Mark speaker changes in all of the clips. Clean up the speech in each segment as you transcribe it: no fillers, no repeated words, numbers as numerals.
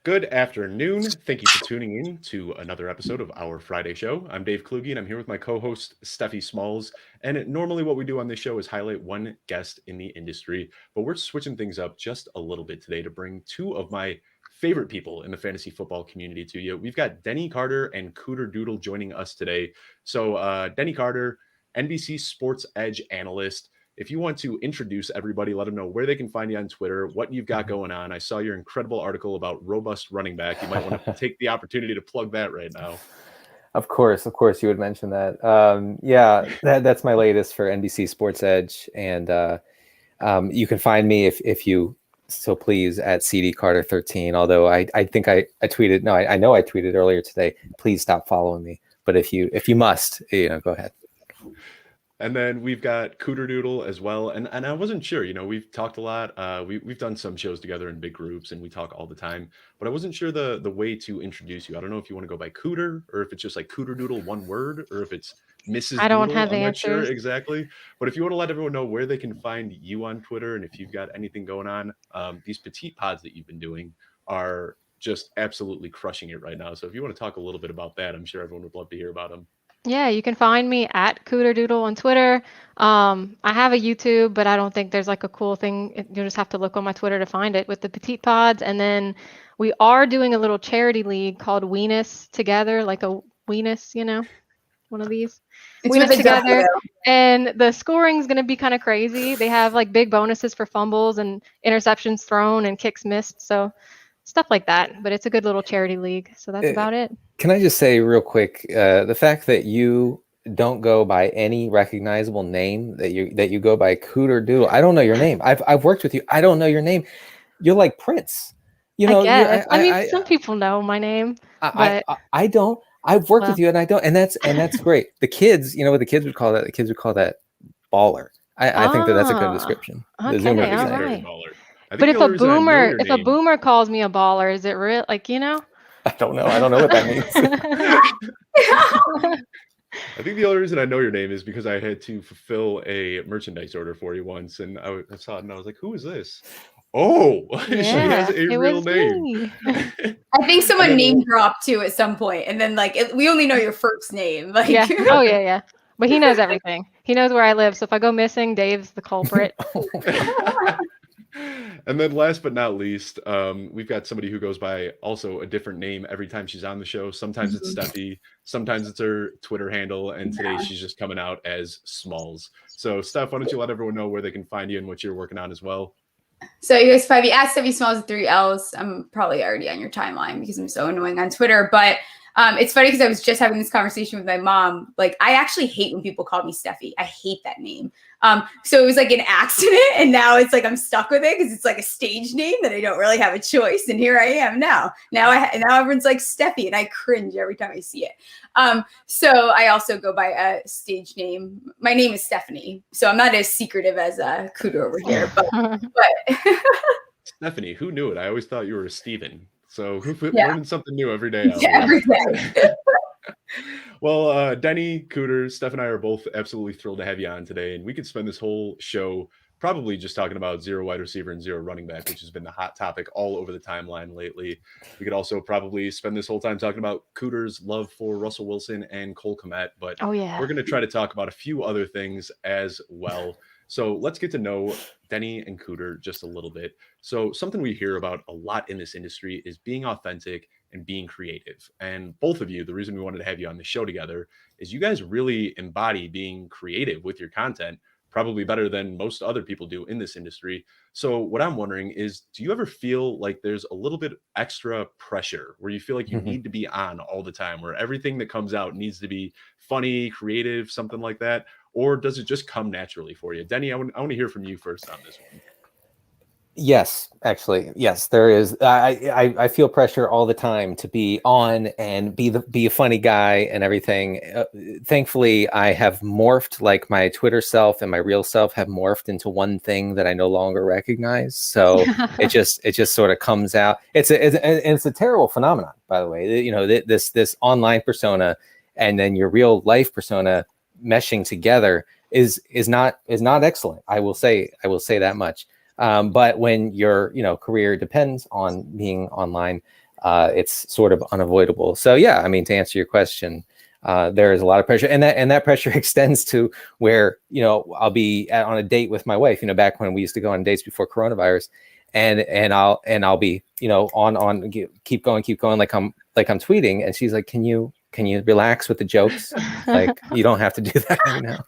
Speaker 1: Good afternoon. Thank you for tuning in to another episode of our Friday show. I'm Dave Kluge, and I'm here with my co-host Stephie Smalls. And normally, what we do on this show is highlight one guest in the industry, but we're switching things up just a little bit today to bring two of my favorite people in the fantasy football community to you. We've got Denny Carter and Cooterdoodle joining us today. So, Denny Carter, NBC Sports Edge analyst. If you want to introduce everybody, let them know where they can find you on Twitter, what you've got going on. I saw your incredible article about robust running back. You might want to take the opportunity to plug that right now.
Speaker 2: Of course, you would mention that. That's my latest for NBC Sports Edge, and you can find me if you so please at CD Carter 13. Although I think I tweeted. No, I know I tweeted earlier today. Please stop following me. But if you must, go ahead.
Speaker 1: And then we've got Cooterdoodle as well. And I wasn't sure, we've talked a lot. We've done some shows together in big groups and we talk all the time, but I wasn't sure the way to introduce you. I don't know if you want to go by Cooter or if it's just like Cooterdoodle, one word, or if it's Mrs.
Speaker 3: I don't
Speaker 1: Doodle.
Speaker 3: have
Speaker 1: I'm not
Speaker 3: answers.
Speaker 1: sure exactly. But if you want to let everyone know where they can find you on Twitter and if you've got anything going on, these petite pods that you've been doing are just absolutely crushing it right now. So if you want to talk a little bit about that, I'm sure everyone would love to hear about them.
Speaker 3: Yeah, you can find me at cooterdoodle on Twitter. I have a YouTube, but I don't think there's like a cool thing. You'll just have to look on my Twitter to find it with the petite pods. And then we are doing a little charity league called Weenus Together, like a Weenus, one of these. Weenus Together. And the scoring is going to be kind of crazy. They have like big bonuses for fumbles and interceptions thrown and kicks missed. So stuff like that, but it's a good little charity league. So that's about it.
Speaker 2: Can I just say real quick, the fact that you don't go by any recognizable name, that you go by Cooterdoodle. I don't know your name. I've worked with you. I don't know your name. You're like Prince.
Speaker 3: I guess. I mean, some people know my name, but
Speaker 2: I don't. I've worked with you, and I don't. And that's great. The kids, what the kids would call that? The kids would call that baller. I think that's a good description.
Speaker 3: Okay, all right. But if a boomer calls me a baller, is it real? Like,
Speaker 2: I don't know. I don't know what that
Speaker 1: means. I think the only reason I know your name is because I had to fulfill a merchandise order for you once, and I saw it and I was like, "Who is this?" Oh, yeah, she has a real name.
Speaker 4: I think someone name dropped too at some point, and then we only know your first name. Like,
Speaker 3: yeah. Oh yeah. But he knows everything. He knows where I live. So if I go missing, Dave's the culprit.
Speaker 1: And then last but not least, we've got somebody who goes by also a different name every time she's on the show. Sometimes it's Stephie, sometimes it's her Twitter handle, and today she's just coming out as Smalls. So Steph, why don't you let everyone know where they can find you and what you're working on as well?
Speaker 4: So you guys find me at Stephie Smalls with 3 L's. I'm probably already on your timeline because I'm so annoying on Twitter, but it's funny because I was just having this conversation with my mom. Like, I actually hate when people call me Stephie. I hate that name. So it was like an accident, and now it's like I'm stuck with it because it's like a stage name that I don't really have a choice. And here I am now. Now everyone's like Stephie, and I cringe every time I see it. So I also go by a stage name. My name is Stephanie, so I'm not as secretive as Cooter over here. But
Speaker 1: Stephanie, who knew it? I always thought you were a Steven. So learning something new every day.
Speaker 4: Every day.
Speaker 1: Well, Denny, Cooter, Steph, and I are both absolutely thrilled to have you on today. And we could spend this whole show probably just talking about zero wide receiver and zero running back, which has been the hot topic all over the timeline lately. We could also probably spend this whole time talking about Cooter's love for Russell Wilson and Cole Kmet. But we're going to try to talk about a few other things as well. So let's get to know Denny and Cooter just a little bit. So something we hear about a lot in this industry is being authentic and being creative. And both of you, the reason we wanted to have you on the show together is you guys really embody being creative with your content, probably better than most other people do in this industry. So what I'm wondering is, do you ever feel like there's a little bit extra pressure where you feel like you need to be on all the time, where everything that comes out needs to be funny, creative, something like that? Or does it just come naturally for you? Denny, I want to hear from you first on this one.
Speaker 2: Yes, actually, yes, there is. I feel pressure all the time to be on and be a funny guy and everything. Thankfully, I have morphed, like my Twitter self and my real self have morphed into one thing that I no longer recognize. So it just sort of comes out. It's a terrible phenomenon, by the way. This online persona and then your real life persona meshing together is not excellent. I will say that much. But when your career depends on being online, it's sort of unavoidable. So yeah, I mean, to answer your question, there is a lot of pressure, and that pressure extends to where, I'll be on a date with my wife, back when we used to go on dates before coronavirus, and I'll be, on keep going, like I'm tweeting, and she's like, can you relax with the jokes? Like, you don't have to do that right now.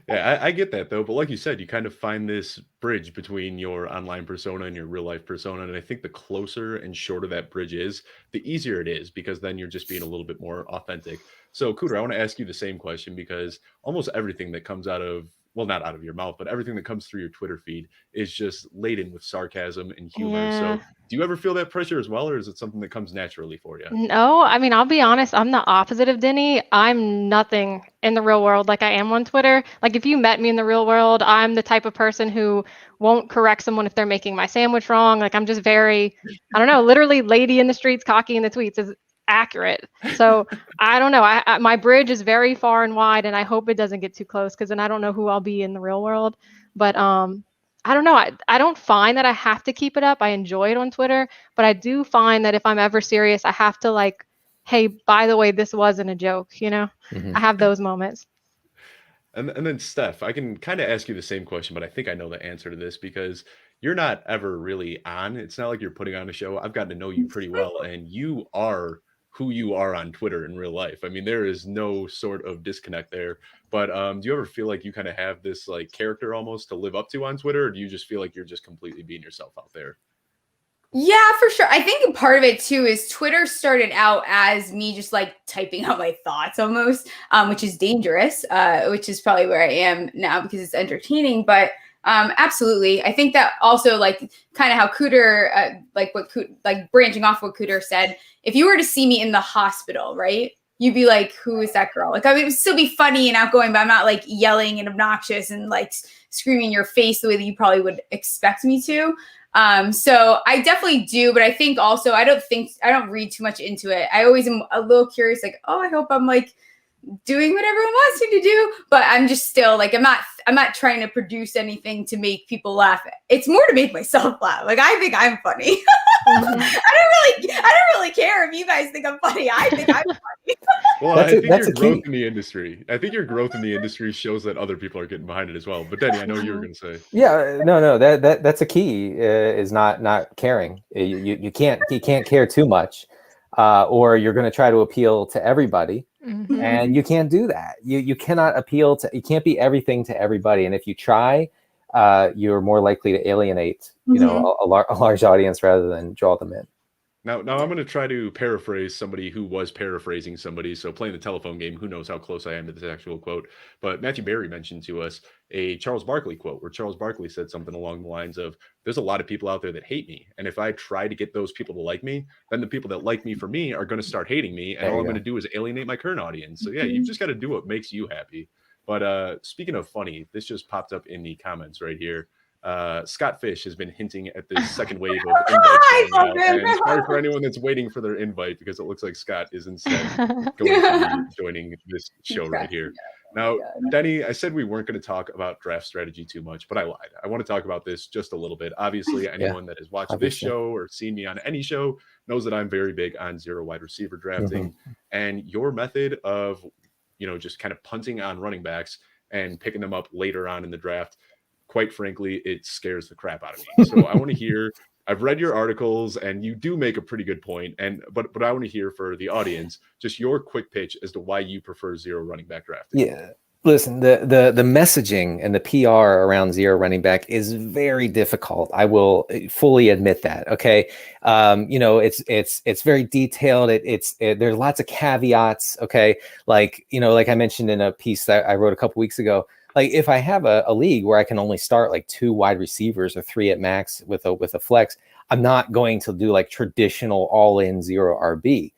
Speaker 1: Yeah, I get that though. But like you said, you kind of find this bridge between your online persona and your real life persona. And I think the closer and shorter that bridge is, the easier it is, because then you're just being a little bit more authentic. So Cooter, I want to ask you the same question, because almost everything that comes out of, well, not out of your mouth, but everything that comes through your Twitter feed is just laden with sarcasm and humor.
Speaker 3: Yeah.
Speaker 1: So do you ever feel that pressure as well, or is it something that comes naturally for you?
Speaker 3: No, I mean, I'll be honest, I'm the opposite of Denny. I'm nothing in the real world like I am on Twitter. Like, if you met me in the real world, I'm the type of person who won't correct someone if they're making my sandwich wrong. Like, I'm just very, I don't know, literally lady in the streets, cocky in the tweets is accurate. So I don't know. My bridge is very far and wide, and I hope it doesn't get too close, because then I don't know who I'll be in the real world. But I don't know. I don't find that I have to keep it up. I enjoy it on Twitter, but I do find that if I'm ever serious, I have to, like, hey, by the way, this wasn't a joke,
Speaker 2: Mm-hmm.
Speaker 3: I have those moments.
Speaker 1: And then Steph, I can kind of ask you the same question, but I think I know the answer to this, because you're not ever really on. It's not like you're putting on a show. I've gotten to know you pretty well, and you are who you are on Twitter in real life. I mean, there is no sort of disconnect there. But do you ever feel like you kind of have this like character almost to live up to on Twitter, or do you just feel like you're just completely being yourself out there?
Speaker 4: Yeah, for sure. I think part of it too is Twitter started out as me just like typing out my thoughts almost, which is dangerous, which is probably where I am now because it's entertaining. But absolutely, I think that also, like, kind of how Cooter, like branching off what Cooter said, if you were to see me in the hospital, right, you'd be like, who is that girl? Like, I mean, it would still be funny and outgoing, but I'm not like yelling and obnoxious and like screaming in your face the way that you probably would expect me to. So I definitely do, but I think also I don't read too much into it. I always am a little curious, like, oh, I hope I'm like doing what everyone wants me to do, but I'm just still like, I'm not trying to produce anything to make people laugh. It's more to make myself laugh. Like, I think I'm funny.
Speaker 3: Mm-hmm.
Speaker 4: I don't really care if you guys think I'm funny. I think I'm funny.
Speaker 1: Well, I think your growth in the industry. I think your growth in the industry shows that other people are getting behind it as well. But Denny, I know you were going to say.
Speaker 2: Yeah, no, that's a key, is not caring. You can't care too much, or you're going to try to appeal to everybody.
Speaker 3: Mm-hmm.
Speaker 2: And you can't do that. You cannot appeal to, you can't be everything to everybody. And if you try, you're more likely to alienate, a large audience rather than draw them in.
Speaker 1: Now I'm going to try to paraphrase somebody who was paraphrasing somebody. So playing the telephone game, who knows how close I am to this actual quote. But Matthew Berry mentioned to us a Charles Barkley quote, where Charles Barkley said something along the lines of, there's a lot of people out there that hate me. And if I try to get those people to like me, then the people that like me for me are going to start hating me. And all I'm going to do is alienate my current audience. So yeah, you've just got to do what makes you happy. But speaking of funny, this just popped up in the comments right here. Scott Fish has been hinting at this second wave of invites going out. And sorry for anyone that's waiting for their invite, because it looks like Scott is instead going to be joining this show right here. Now, Denny, I said we weren't going to talk about draft strategy too much, but I lied. I want to talk about this just a little bit. Obviously, anyone that has watched this show or seen me on any show knows that I'm very big on zero wide receiver drafting. And your method of, just kind of punting on running backs and picking them up later on in the draft, quite frankly, it scares the crap out of me. So I want to hear, I've read your articles and you do make a pretty good point. But I want to hear for the audience, just your quick pitch as to why you prefer zero running back drafting. Yeah.
Speaker 2: Listen, the messaging and the PR around zero running back is very difficult. I will fully admit that. Okay. It's very detailed. There's lots of caveats. Okay. Like I mentioned in a piece that I wrote a couple weeks ago, like, if I have a league where I can only start like 2 wide receivers or 3 at max with a flex, I'm not going to do like traditional all-in zero RB.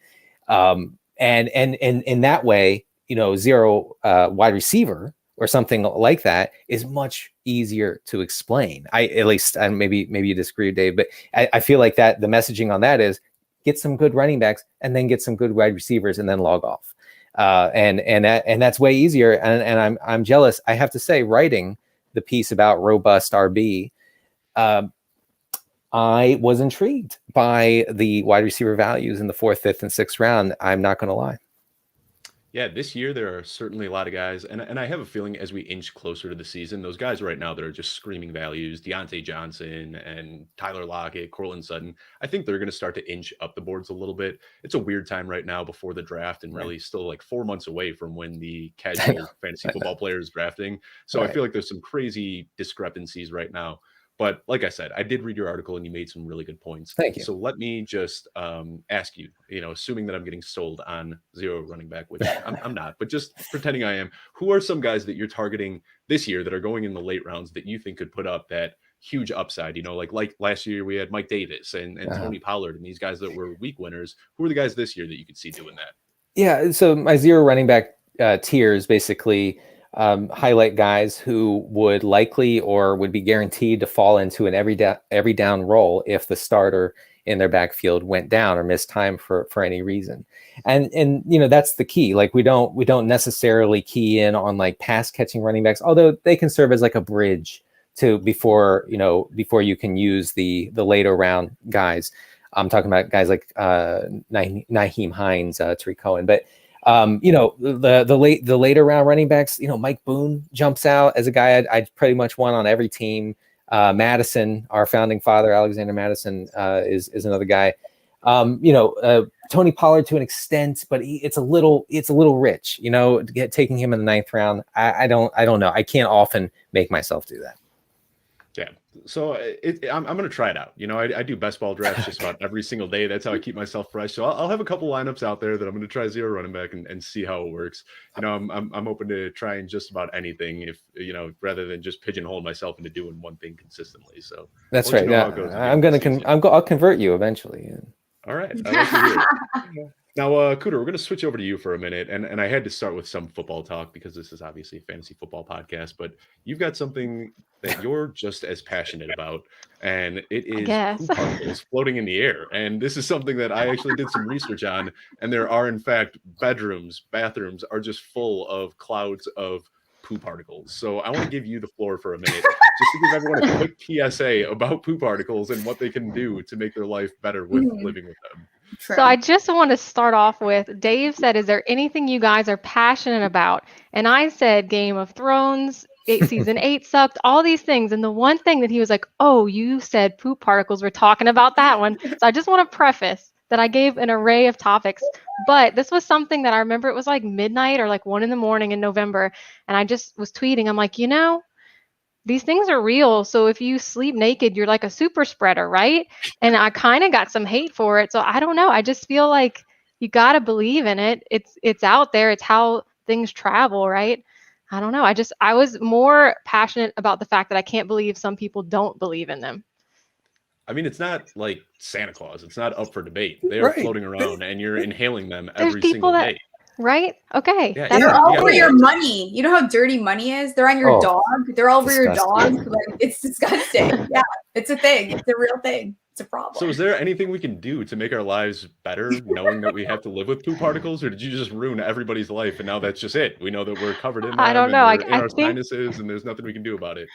Speaker 2: And in that way, zero wide receiver or something like that is much easier to explain. Maybe you disagree, Dave, but I feel like that the messaging on that is get some good running backs and then get some good wide receivers and then log off. And that's way easier. And I'm jealous. I have to say, writing the piece about robust RB, I was intrigued by the wide receiver values in the 4th, 5th, and 6th round. I'm not going to lie.
Speaker 1: Yeah, this year there are certainly a lot of guys, and I have a feeling as we inch closer to the season, those guys right now that are just screaming values, Deontay Johnson and Tyler Lockett, Cortland Sutton, I think they're going to start to inch up the boards a little bit. It's a weird time right now before the draft, and really still like 4 months away from when the casual fantasy football player is drafting. So I feel like there's some crazy discrepancies right now. But like I said, I did read your article and you made some really good points.
Speaker 2: Thank you.
Speaker 1: So let me just ask you, assuming that I'm getting sold on zero running back, which I'm not, but just pretending I am, who are some guys that you're targeting this year that are going in the late rounds that you think could put up that huge upside? Like last year we had Mike Davis and Tony Pollard and these guys that were week winners. Who are the guys this year that you could see doing that?
Speaker 2: Yeah, so my zero running back tiers basically highlight guys who would likely or would be guaranteed to fall into an every down role if the starter in their backfield went down or missed time for any reason. And that's the key. Like we don't necessarily key in on like pass catching running backs, although they can serve as like a bridge to before you can use the later round guys. I'm talking about guys like Nyheim Hines, Tariq Cohen, but the later round running backs, Mike Boone jumps out as a guy I'd pretty much want on every team. Madison, our founding father, Alexander Madison, is another guy. Tony Pollard to an extent, but it's a little rich, taking him in the 9th round. I don't know. I can't often make myself do that.
Speaker 1: Yeah. So I'm going to try it out. I do best ball drafts just about every single day. That's how I keep myself fresh. So I'll have a couple lineups out there that I'm going to try zero running back and see how it works. I'm open to trying just about anything if, rather than just pigeonhole myself into doing one thing consistently. So
Speaker 2: that's right. I'll convert you eventually.
Speaker 1: All right. I like to hear it. Now, Cooter, we're going to switch over to you for a minute. And I had to start with some football talk because this is obviously a fantasy football podcast, but you've got something that you're just as passionate about, and it is poop particles floating in the air. And this is something that I actually did some research on, and there are, in fact, bathrooms are just full of clouds of poop particles. So I want to give you the floor for a minute, just to give everyone a quick PSA about poop particles and what they can do to make their life better with living with them.
Speaker 3: True. So I just want to start off with, Dave said, is there anything you guys are passionate about? And I said Game of Thrones, season 8 sucked, all these things. And the one thing that he was like, oh, you said poop particles, we're talking about that one. So I just want to preface that I gave an array of topics, but this was something that I remember it was like midnight or like 1 a.m. in November. And I just was tweeting, I'm like, these things are real. So if you sleep naked, you're like a super spreader, right? And I kind of got some hate for it. So I don't know. I just feel like you got to believe in it. It's out there. It's how things travel, right? I don't know. I was more passionate about the fact that I can't believe some people don't believe in them.
Speaker 1: I mean, it's not like Santa Claus. It's not up for debate. They are floating around and you're inhaling them every single day.
Speaker 3: Right? Okay.
Speaker 4: Yeah, they're all over your money. You know how dirty money is? They're on your dog. They're all over your dog. Like, it's disgusting. Yeah, it's a thing. It's a real thing. It's a problem.
Speaker 1: So is there anything we can do to make our lives better, knowing that we have to live with poop particles? Or did you just ruin everybody's life and now that's just it? We know that we're covered in them.
Speaker 3: I don't know.
Speaker 1: In our sinuses and there's nothing we can do about it.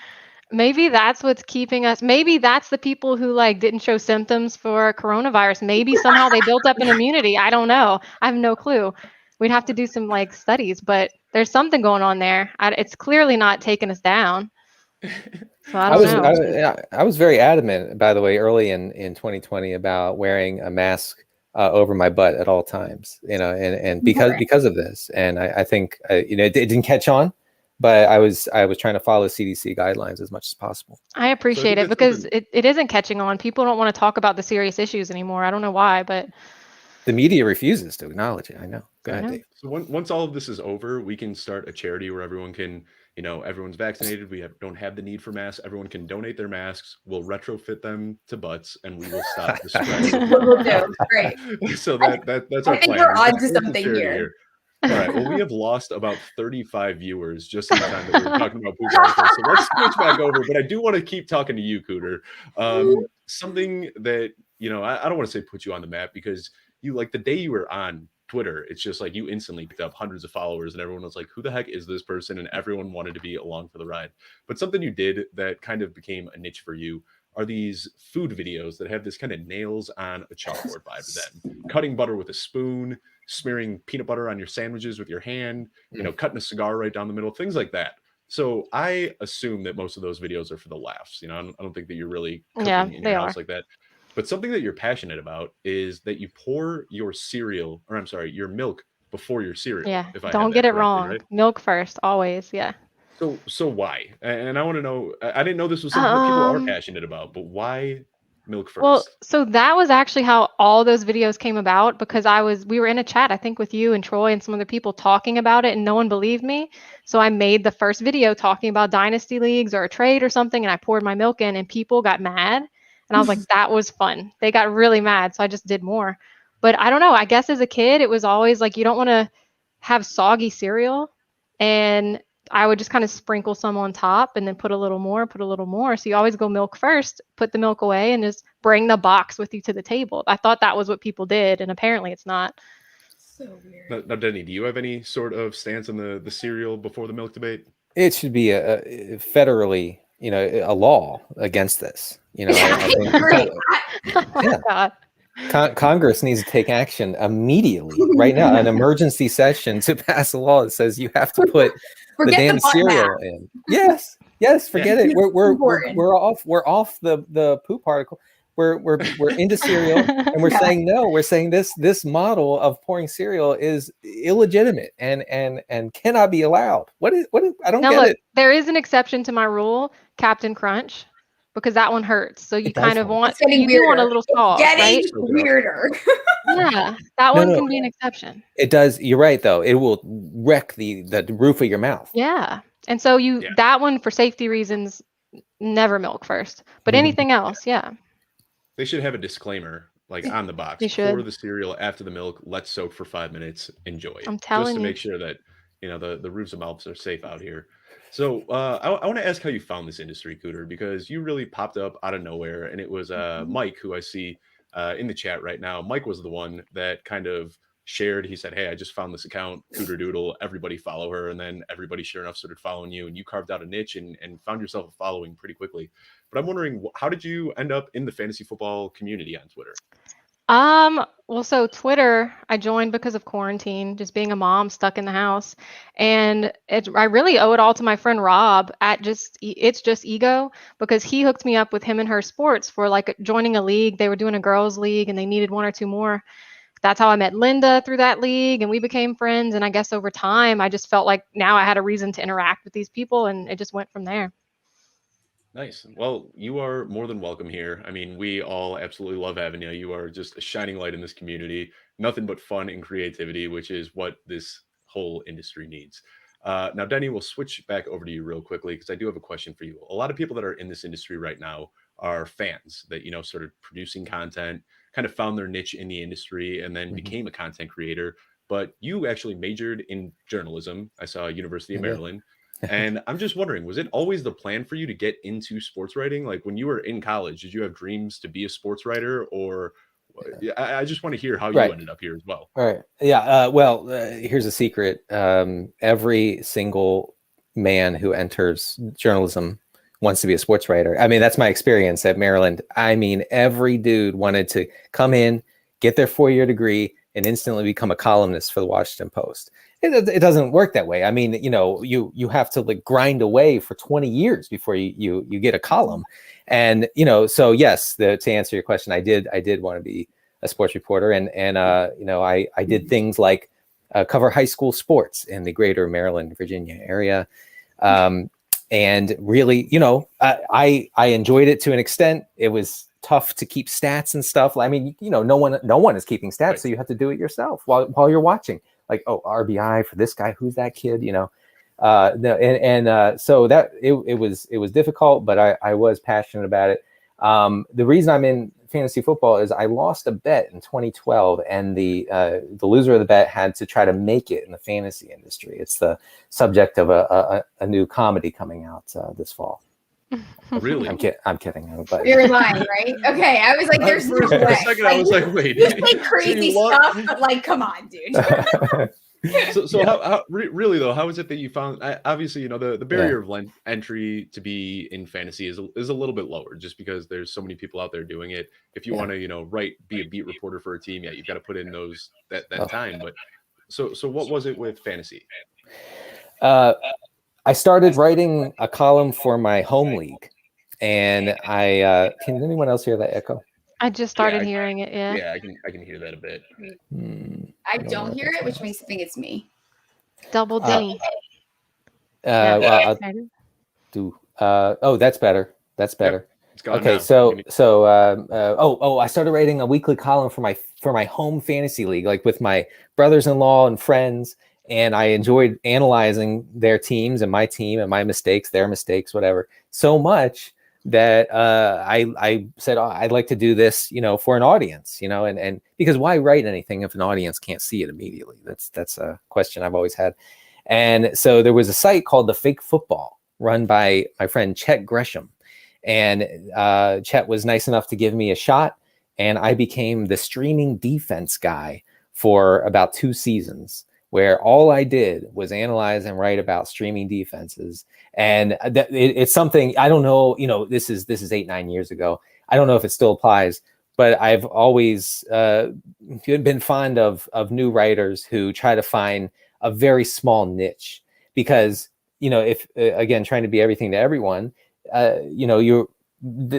Speaker 3: Maybe that's what's keeping us. Maybe that's the people who didn't show symptoms for coronavirus. Maybe somehow they built up an immunity. I don't know. I have no clue. We'd have to do some studies, but there's something going on there. It's clearly not taking us down. So I don't know.
Speaker 2: I was very adamant, by the way, early in 2020 about wearing a mask over my butt at all times, and because of this. And I think, it didn't catch on, but I was trying to follow CDC guidelines as much as possible.
Speaker 3: I appreciate it because it isn't catching on. People don't want to talk about the serious issues anymore. I don't know why, but
Speaker 2: the media refuses to acknowledge it. I know. Go ahead, Dave.
Speaker 1: So once all of this is over, we can start a charity where everyone can, everyone's vaccinated. We don't have the need for masks. Everyone can donate their masks. We'll retrofit them to butts, and we will stop the spread.
Speaker 4: We'll do. Great.
Speaker 1: So that's our plan.
Speaker 4: I think we're on to something here.
Speaker 1: All right. Well, we have lost about 35 viewers just in the time that we were talking about poop particles. So let's switch back over. But I do want to keep talking to you, Cooter. Something that, I don't want to say put you on the map because you the day you were on Twitter, it's just you instantly picked up hundreds of followers and everyone was like, who the heck is this person? And everyone wanted to be along for the ride. But something you did that kind of became a niche for you are these food videos that have this kind of nails on a chalkboard vibe to them. Cutting butter with a spoon, smearing peanut butter on your sandwiches with your hand, cutting a cigar right down the middle, things like that. So I assume that most of those videos are for the laughs. I don't think that you're really cooking in your house like that. But something that you're passionate about is that you pour your your milk before your cereal.
Speaker 3: Yeah,
Speaker 1: if I
Speaker 3: don't get it wrong. Right? Milk first, always. Yeah.
Speaker 1: So why? And I want to know. I didn't know this was something that people are passionate about, but why milk first?
Speaker 3: Well, so that was actually how all those videos came about, because we were in a chat, I think, with you and Troy and some other people talking about it, and no one believed me. So I made the first video talking about dynasty leagues or a trade or something, and I poured my milk in, and people got mad. And I was like, that was fun. They got really mad, so I just did more. But I don't know. I guess as a kid, it was always like, you don't want to have soggy cereal, and I would just kind of sprinkle some on top and then put a little more. So you always go milk first, put the milk away, and just bring the box with you to the table. I thought that was what people did, and apparently it's not.
Speaker 4: So weird.
Speaker 1: Now, Denny, do you have any sort of stance on the cereal before the milk debate?
Speaker 2: It should be a federally, a law against this. I think,
Speaker 3: God.
Speaker 2: Congress needs to take action immediately right now, an emergency session to pass a law that says you have to put the damn cereal in. Yes, forget it. We're off the poop particle. We're into cereal, and we're saying no. We're saying this model of pouring cereal is illegitimate and cannot be allowed. What is I don't get it.
Speaker 3: There is an exception to my rule, Captain Crunch, because that one hurts. So you kind of want do want a little salt, right?
Speaker 4: Weirder.
Speaker 3: Yeah, that one can be an exception.
Speaker 2: It does. You're right, though. It will wreck the roof of your mouth.
Speaker 3: Yeah, and so that one, for safety reasons, never milk first. But anything else, yeah.
Speaker 1: They should have a disclaimer like on the box.
Speaker 3: They should.
Speaker 1: Pour the cereal after the milk. Let soak for 5 minutes. Enjoy.
Speaker 3: I'm telling
Speaker 1: just to
Speaker 3: you.
Speaker 1: make sure that the roofs of mouths are safe out here. So I want to ask how you found this industry, Cooter, because you really popped up out of nowhere, and it was Mike, who I see in the chat right now. Mike was the one that kind of shared. He said, "Hey, I just found this account, cooterdoodle. Everybody follow her," and then everybody, sure enough, started following you, and you carved out a niche and found yourself a following pretty quickly. But I'm wondering, how did you end up in the fantasy football community on Twitter?
Speaker 3: Well, so Twitter, I joined because of quarantine, just being a mom stuck in the house. And I really owe it all to my friend Rob at It's Just Ego, because he hooked me up with Him and Her Sports for like joining a league. They were doing a girls league and they needed one or two more. That's how I met Linda through that league, and we became friends. And I guess over time, I just felt like now I had a reason to interact with these people, and it just went from there.
Speaker 1: Nice. Well, you are more than welcome here. I mean, we all absolutely love having you. You are just a shining light in this community. Nothing but fun and creativity, which is what this whole industry needs. Now, Denny, we'll switch back over to you real quickly, because I do have a question for you. A lot of people that are in this industry right now are fans that, started producing content, kind of found their niche in the industry, and then became a content creator. But you actually majored in journalism. I saw University of Maryland. And I'm just wondering, was it always the plan for you to get into sports writing? Like when you were in college, did you have dreams to be a sports writer? Or I just want to hear how you ended up here as well.
Speaker 2: All right. Yeah. Well, here's a secret. Every single man who enters journalism wants to be a sports writer. I mean, that's my experience at Maryland. I mean, every dude wanted to come in, get their 4-year degree, and instantly become a columnist for the Washington Post. It doesn't work that way. I mean, you have to like grind away for 20 years before you get a column. And, so yes, to answer your question, I did want to be a sports reporter. And I did things like cover high school sports in the greater Maryland, Virginia area. And really, I enjoyed it to an extent. It was tough to keep stats and stuff. I mean, no one is keeping stats, so you have to do it yourself while you're watching. Like, oh, RBI for this guy, who's that kid? So that it was difficult, but I was passionate about it. The reason I'm in fantasy football is I lost a bet in 2012, and the loser of the bet had to try to make it in the fantasy industry. It's the subject of a new comedy coming out this fall.
Speaker 1: Really?
Speaker 2: I'm kidding. But
Speaker 4: you're lying, right? Okay, I was like, "There's no way."
Speaker 1: For a second, I was like, "Wait."
Speaker 4: You say crazy stuff, but like, come on, dude.
Speaker 1: So really though, how is it that you found? Obviously, you know, the barrier of entry to be in fantasy is a little bit lower, just because there's so many people out there doing it. If you want to, you know, be a beat reporter for a team, you've got to put in that time. But so what was it with fantasy?
Speaker 2: I started writing a column for my home league, and can anyone else hear that echo?
Speaker 3: I just started hearing it. Yeah.
Speaker 1: Yeah, I can hear that a bit.
Speaker 4: I don't hear it, which makes me think it's me.
Speaker 3: Double Denny.
Speaker 2: I'll do. Oh, that's better. That's better.
Speaker 1: Yep,
Speaker 2: okay, I started writing a weekly column for my home fantasy league, like with my brothers-in-law and friends, and I enjoyed analyzing their teams and my team and my mistakes, their mistakes, whatever, so much that I said, I'd like to do this, you know, for an audience, you know, and because why write anything if an audience can't see it immediately? That's a question I've always had. And so there was a site called The Fake Football, run by my friend Chet Gresham. And Chet was nice enough to give me a shot, and I became the streaming defense guy for about 2 seasons, where all I did was analyze and write about streaming defenses. And it's something, I don't know, you know, this is 8-9 years ago. I don't know if it still applies, but I've always been fond of new writers who try to find a very small niche, because, you know, if again, trying to be everything to everyone, you know,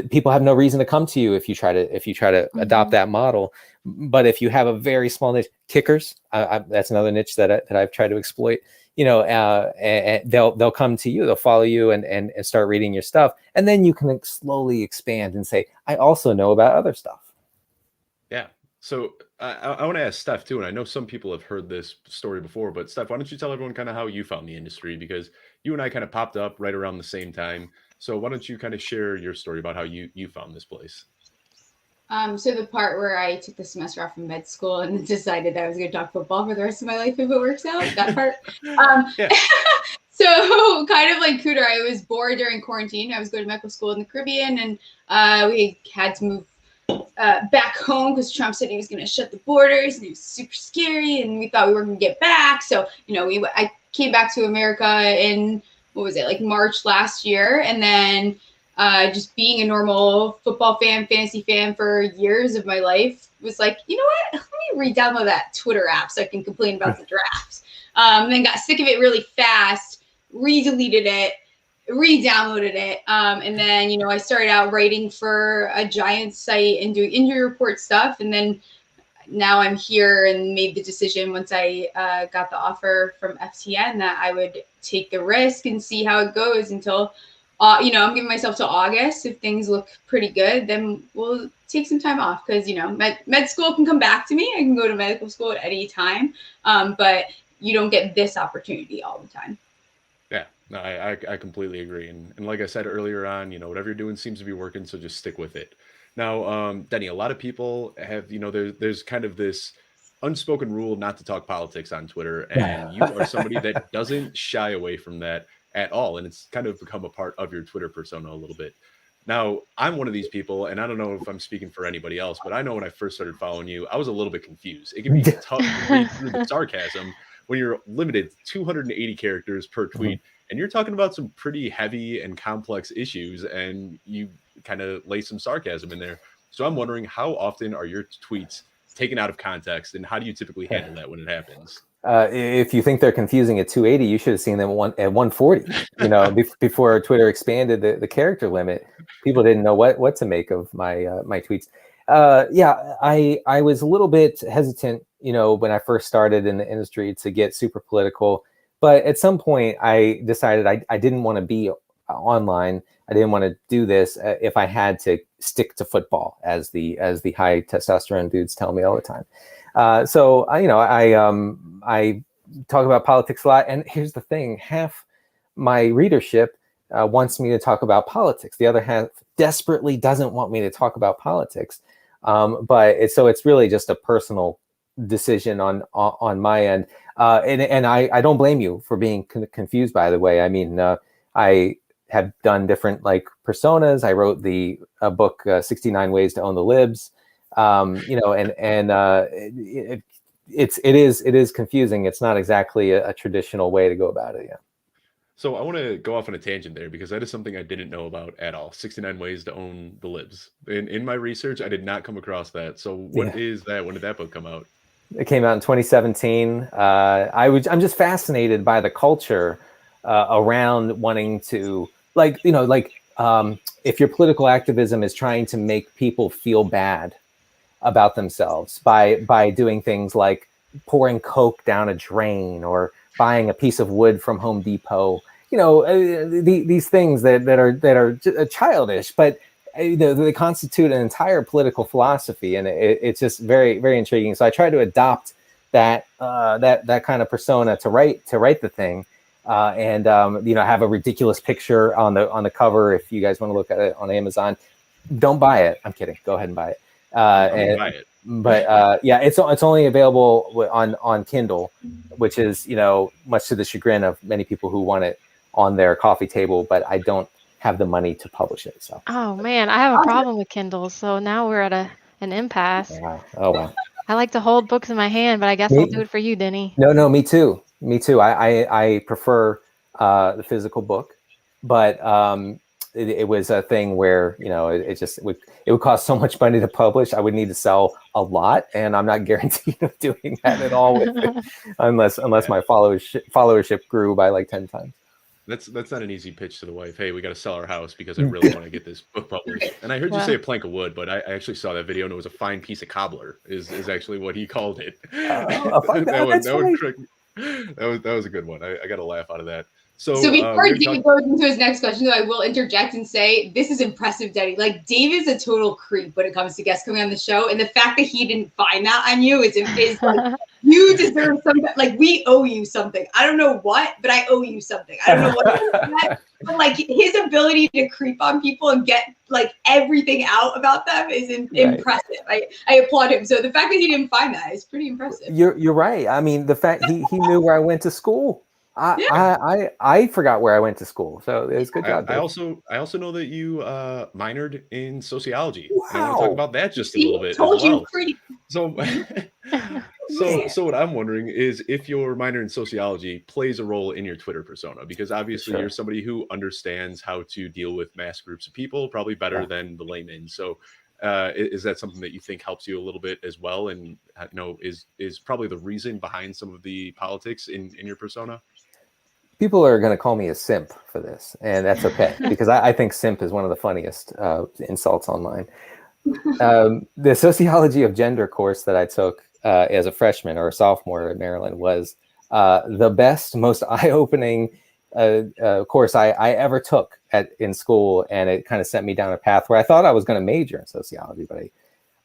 Speaker 2: people have no reason to come to you if you try to adopt that model. But if you have a very small niche, kickers, that's another niche that I've tried to exploit. You know, and they'll come to you, they'll follow you, and start reading your stuff, and then you can slowly expand and say, I also know about other stuff.
Speaker 1: Yeah. So I want to ask Steph too, and I know some people have heard this story before, but Steph, why don't you tell everyone kind of how you found the industry? Because you and I kind of popped up right around the same time. So why don't you kind of share your story about how you found this place?
Speaker 4: So the part where I took the semester off from med school and decided I was going to talk football for the rest of my life if it works out, that part. So kind of like Cooter, I was bored during quarantine. I was going to medical school in the Caribbean, and we had to move back home because Trump said he was going to shut the borders, and it was super scary, and we thought we were going to get back. So, you know, I came back to America in, what was it, like March last year, and then just being a normal football fan, fantasy fan for years of my life was like, you know what? Let me re-download that Twitter app so I can complain about the drafts. Then got sick of it really fast, re-deleted it, re-downloaded it. And then, you know, I started out writing for a Giants site and doing injury report stuff. And then now I'm here and made the decision once I got the offer from FTN that I would take the risk and see how it goes until you know, I'm giving myself till August. If things look pretty good, then we'll take some time off, because, you know, med school can come back to me. I can go to medical school at any time, but you don't get this opportunity all the time.
Speaker 1: Yeah, no, I completely agree. And like I said earlier on, you know, whatever you're doing seems to be working, so just stick with it. Now, Denny, a lot of people have, you know, there's kind of this unspoken rule not to talk politics on Twitter, and you are somebody that doesn't shy away from that at all, and it's kind of become a part of your Twitter persona a little bit. Now, I'm one of these people, and I don't know if I'm speaking for anybody else, but I know when I first started following you, I was a little bit confused. It can be tough to read through the sarcasm when you're limited to 280 characters per tweet, and you're talking about some pretty heavy and complex issues, and you kind of lay some sarcasm in there. So I'm wondering, how often are your tweets taken out of context, and how do you typically handle that when it happens?
Speaker 2: If you think they're confusing at 280, you should have seen them at 140. You know, before Twitter expanded the character limit, people didn't know what to make of my my tweets. I was a little bit hesitant, you know, when I first started in the industry to get super political. But at some point, I decided I didn't want to be online. I didn't want to do this if I had to stick to football, as the high testosterone dudes tell me all the time. So I talk about politics a lot, and here's the thing: half my readership wants me to talk about politics. The other half desperately doesn't want me to talk about politics. But it's really just a personal decision on my end, and I don't blame you for being confused. By the way, I mean I have done different like personas. I wrote the book 69 Ways to Own the Libs. You know, and it is confusing. It's not exactly a traditional way to go about it. Yeah.
Speaker 1: So I want to go off on a tangent there because that is something I didn't know about at all. 69 ways to own the libs. In my research, I did not come across that. So what is that? When did that book come out?
Speaker 2: It came out in 2017. I'm just fascinated by the culture around wanting to, if your political activism is trying to make people feel bad about themselves by doing things like pouring Coke down a drain or buying a piece of wood from Home Depot, these things that are childish, but they constitute an entire political philosophy, and it's just very, very intriguing. So I try to adopt that kind of persona to write the thing, and have a ridiculous picture on the cover. If you guys want to look at it on Amazon, don't buy it. I'm kidding. Go ahead and buy it.
Speaker 1: Buy it.
Speaker 2: But it's only available on Kindle, which is much to the chagrin of many people who want it on their coffee table, but I don't have the money to publish it. So.
Speaker 3: Oh man, I have a problem with Kindles, so now we're at an impasse.
Speaker 2: Wow. Oh wow.
Speaker 3: I like to hold books in my hand, but I guess I'll do it for you, Denny.
Speaker 2: No, me too. I prefer the physical book, but it was a thing where it would cost so much money to publish. I would need to sell a lot, and I'm not guaranteed of doing that at all with it, unless my followership grew by like 10 times.
Speaker 1: That's not an easy pitch to the wife. Hey, we got to sell our house because I really want to get this book published. And I heard you say a plank of wood, but I actually saw that video and it was a fine piece of cobbler is actually what he called it. That was a good one. I got a laugh out of that. So
Speaker 4: before Dave goes into his next question, though, I will interject and say this is impressive, Denny. Like, Dave is a total creep when it comes to guests coming on the show, and the fact that he didn't find that on you is like, you deserve something. Like, we owe you something. I don't know what, but I owe you something. I don't know what it is, but like his ability to creep on people and get like everything out about them is impressive. I applaud him. So the fact that he didn't find that is pretty impressive.
Speaker 2: You're right. I mean, the fact he knew where I went to school. I forgot where I went to school, so it was good job.
Speaker 1: I also know that you minored in sociology.
Speaker 2: Wow.
Speaker 1: I want to talk about that just a little bit as well. So what I'm wondering is if your minor in sociology plays a role in your Twitter persona, because obviously you're somebody who understands how to deal with mass groups of people probably better than the layman. So is that something that you think helps you a little bit as well, and is probably the reason behind some of the politics in your persona?
Speaker 2: People are going to call me a simp for this, and that's okay, because I think simp is one of the funniest insults online. The sociology of gender course that I took as a freshman or a sophomore at Maryland was the best, most eye-opening course I ever took in school, and it kind of sent me down a path where I thought I was going to major in sociology, but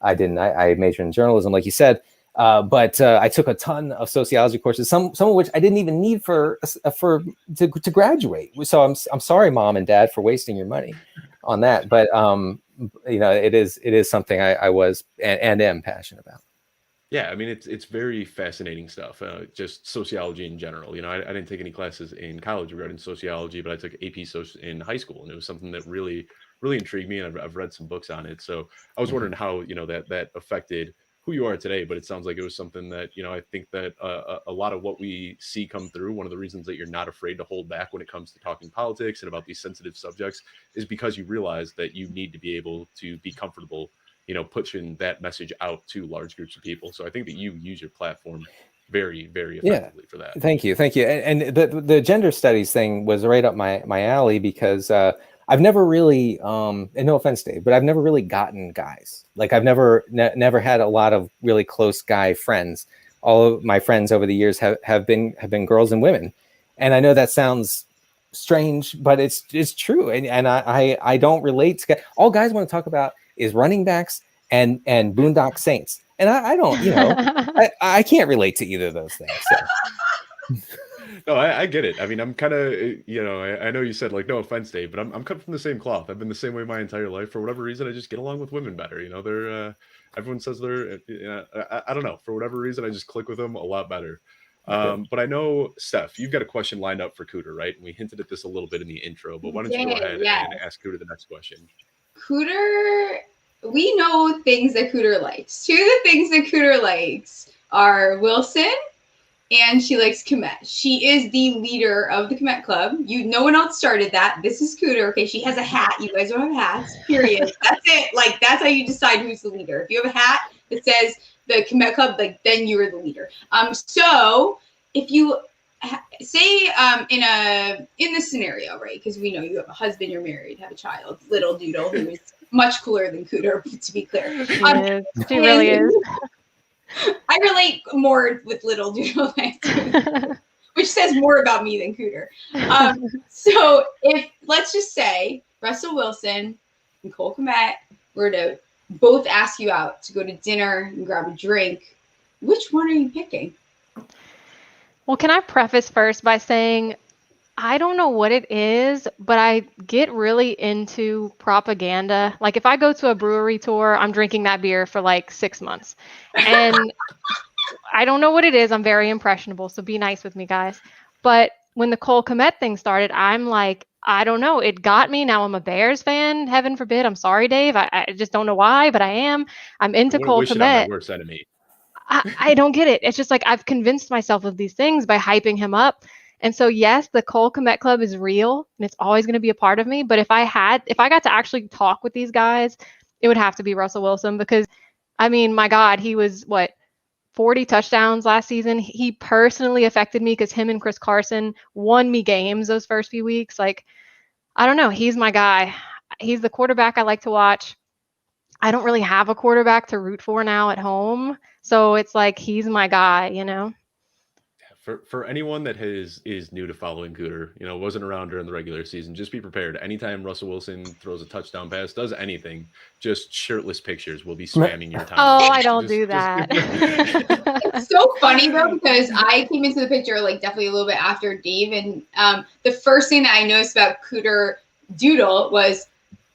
Speaker 2: I didn't. I majored in journalism, like you said. But I took a ton of sociology courses, some of which I didn't even need to graduate. So I'm sorry, Mom and Dad, for wasting your money on that. But it is something I was and am passionate about.
Speaker 1: Yeah, I mean it's very fascinating stuff. Just sociology in general. I didn't take any classes in college regarding sociology, but I took AP Social in high school, and it was something that really, really intrigued me. And I've read some books on it. So I was wondering how that affected who you are today, but it sounds like it was something that I think that a lot of what we see come through, one of the reasons that you're not afraid to hold back when it comes to talking politics and about these sensitive subjects is because you realize that you need to be able to be comfortable pushing that message out to large groups of people. So I think that you use your platform very, very effectively for that.
Speaker 2: Thank you. And the gender studies thing was right up my alley, because I've never really, and no offense, Dave, but I've never really gotten guys. Like I've never had a lot of really close guy friends. All of my friends over the years have been girls and women. And I know that sounds strange, but it's true. And I don't relate to all guys want to talk about is running backs and Boondock Saints. And I don't, I can't relate to either of those things. So.
Speaker 1: No, I get it. I mean, I'm kind of, I know you said like, no offense, Dave, but I'm cut from the same cloth. I've been the same way my entire life. For whatever reason, I just get along with women better. They're, everyone says they're, I don't know. For whatever reason, I just click with them a lot better. But I know, Steph, you've got a question lined up for Cooter, right? And we hinted at this a little bit in the intro, but why don't you go ahead and ask Cooter the next question?
Speaker 4: Cooter, we know things that Cooter likes. Two of the things that Cooter likes are Wilson, and she likes Komet. She is the leader of the Komet Club. No one else started that. This is Cooter. Okay, she has a hat. You guys don't have hats. Period. That's it. Like, that's how you decide who's the leader. If you have a hat that says the Komet Club, like, then you are the leader. So if you say in this scenario, right? Because we know you have a husband, you're married, have a child, little doodle, who is much cooler than Cooter, to be clear.
Speaker 3: She really is.
Speaker 4: I relate more with little doodle than I do, which says more about me than Cooter. So if, let's just say, Russell Wilson and Cole Kmet were to both ask you out to go to dinner and grab a drink, which one are you picking?
Speaker 3: Well, can I preface first by saying I don't know what it is, but I get really into propaganda. Like if I go to a brewery tour, I'm drinking that beer for like 6 months. And I don't know what it is. I'm very impressionable, so be nice with me, guys. But when the Cole Kmet thing started, I'm like, I don't know. It got me. Now I'm a Bears fan. Heaven forbid. I'm sorry, Dave. I just don't know why, but I am. I'm into Cole
Speaker 1: wish it on
Speaker 3: Kmet.
Speaker 1: my worst enemy.
Speaker 3: I don't get it. It's just like I've convinced myself of these things by hyping him up. And so, yes, the Cole Kmet Club is real and it's always going to be a part of me. But if I got to actually talk with these guys, it would have to be Russell Wilson because, I mean, my God, he was 40 touchdowns last season. He personally affected me because him and Chris Carson won me games those first few weeks. Like, I don't know. He's my guy. He's the quarterback I like to watch. I don't really have a quarterback to root for now at home. So it's like, he's my guy, you know?
Speaker 1: For anyone that is new to following Cooter, wasn't around during the regular season, just be prepared. Anytime Russell Wilson throws a touchdown pass, does anything, just shirtless pictures will be spamming your time.
Speaker 3: Oh, I don't do that.
Speaker 4: It's so funny though, because I came into the picture like definitely a little bit after Dave, and the first thing that I noticed about Cooter Doodle was,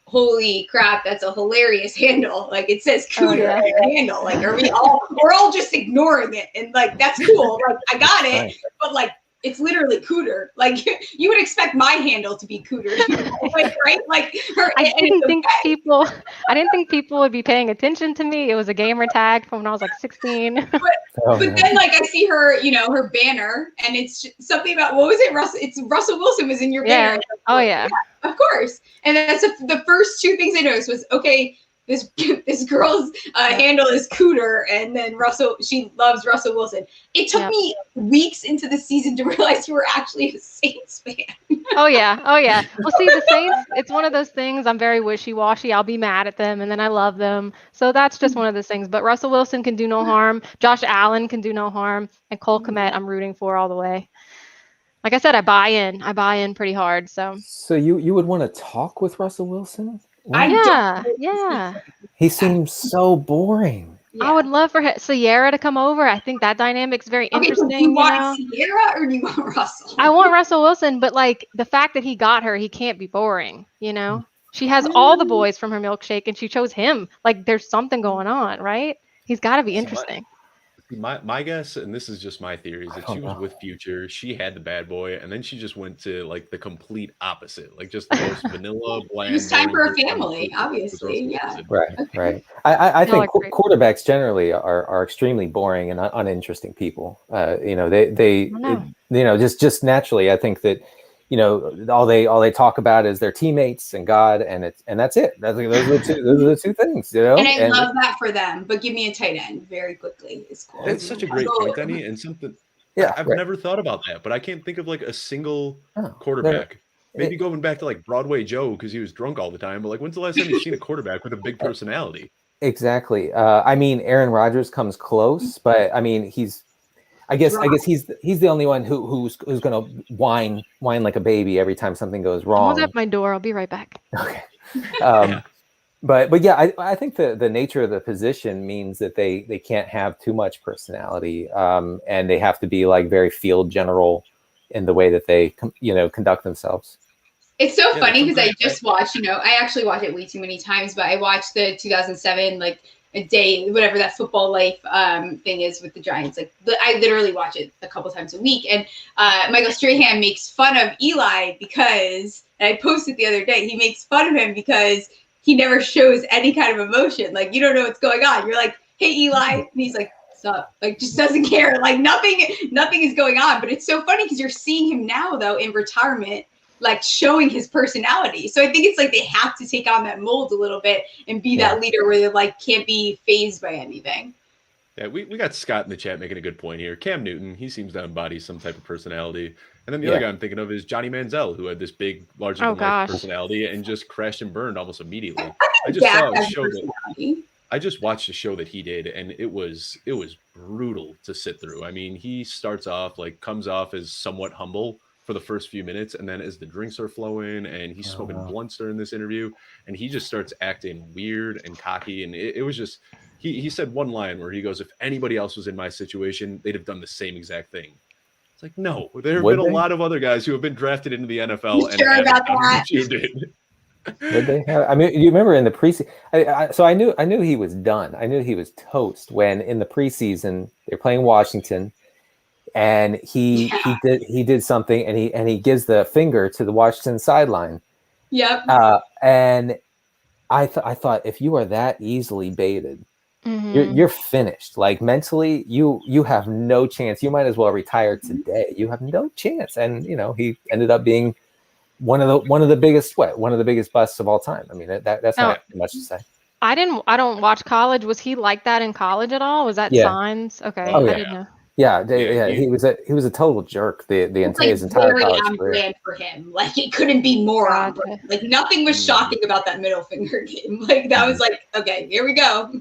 Speaker 4: holy crap, that's a hilarious handle. Like it says Cooter on your handle. Like we're all just ignoring it. And like, that's cool. Like I got it, right. But like, it's literally Cooter. Like you would expect my handle to be Cooter, like, right? Like
Speaker 3: I didn't think people would be paying attention to me. It was a gamer tag from when I was like 16.
Speaker 4: But then like I see her, her banner, and it's something about, what was it, Russell? It's Russell Wilson was in your banner.
Speaker 3: Oh yeah,
Speaker 4: of course. And that's the first two things I noticed was, okay, this girl's handle is Cooter, and then she loves Russell Wilson. It took me weeks into the season to realize you were actually a Saints fan.
Speaker 3: Oh yeah. Well, see, the Saints, it's one of those things. I'm very wishy-washy. I'll be mad at them, and then I love them. So that's just one of those things. But Russell Wilson can do no harm. Josh Allen can do no harm, and Cole Kmet, I'm rooting for all the way. Like I said, I buy in pretty hard. So
Speaker 2: you would want to talk with Russell Wilson?
Speaker 3: Yeah.
Speaker 2: He seems so boring.
Speaker 3: Yeah. I would love for Sierra to come over. I think that dynamic's very interesting.
Speaker 4: Do you want Sierra or do you want Russell?
Speaker 3: I want Russell Wilson, but like the fact that he got her, he can't be boring, She has all the boys from her milkshake and she chose him. Like there's something going on, right? He's got to be interesting.
Speaker 1: My guess, and this is just my theory, is that she was with Future. She had the bad boy, and then she just went to like the complete opposite, like just the most vanilla, bland.
Speaker 4: It was time for a family, obviously. Yeah.
Speaker 2: Right. I think quarterbacks generally are extremely boring and uninteresting people. They just naturally, I think that. All they talk about is their teammates and God, and that's it. Those are the two things.
Speaker 4: And I love that for them. But give me a tight end very quickly. It's cool.
Speaker 1: It's such a great point, Denny, and something. I've never thought about that, but I can't think of like a single quarterback. Maybe going back to like Broadway Joe because he was drunk all the time. But like, when's the last time you've seen a quarterback with a big personality?
Speaker 2: Exactly. I mean, Aaron Rodgers comes close, but I mean, I guess he's the only one who's gonna whine like a baby every time something goes wrong.
Speaker 3: Someone's at my door. I'll be right back.
Speaker 2: Okay. But yeah, I think the nature of the position means that they can't have too much personality, and they have to be like very field general in the way that they conduct themselves.
Speaker 4: It's so funny because I just watched. I actually watch it way too many times, but I watched the 2007 a day, whatever that football life thing is with the Giants. Like I literally watch it a couple times a week. And Michael Strahan makes fun of Eli because, and I posted the other day, he makes fun of him because he never shows any kind of emotion. Like you don't know what's going on. You're like, hey Eli, and he's like, So like just doesn't care. Like nothing is going on. But it's so funny because you're seeing him now though in retirement, like showing his personality. So I think it's like they have to take on that mold a little bit and be that leader where they like can't be phased by anything.
Speaker 1: Yeah, we got Scott in the chat making a good point here. Cam Newton, he seems to embody some type of personality. And then the other guy I'm thinking of is Johnny Manziel, who had this big, larger-than-life personality and just crashed and burned almost immediately. I just saw a show that I just watched a show that he did, and it was brutal to sit through. I mean, he starts off comes off as somewhat humble for the first few minutes, and then as the drinks are flowing and he's smoking blunts during this interview, and he just starts acting weird and cocky, and it was just. He said one line where he goes, if anybody else was in my situation, they'd have done the same exact thing. It's like, no, there have been a lot of other guys who have been drafted into the NFL and haven't done what you did.
Speaker 2: Would they have? I mean, you remember in the preseason? So I knew he was done. I knew he was toast when in the preseason they're playing Washington, and he did something, and he gives the finger to the Washington sideline.
Speaker 4: Yep.
Speaker 2: And I thought if you are that easily baited. You're finished. Like mentally, you have no chance. You might as well retire today. You have no chance. And he ended up being one of the biggest busts of all time. I mean, that's not much to say.
Speaker 3: I don't watch college. Was he like that in college at all? Was that signs? Okay.
Speaker 2: Oh,
Speaker 3: I didn't know.
Speaker 2: Yeah, he was a total jerk his entire college career.
Speaker 4: For him, like it couldn't be more on brand. Like nothing was shocking about that middle finger game. Like that was like, okay, here we go.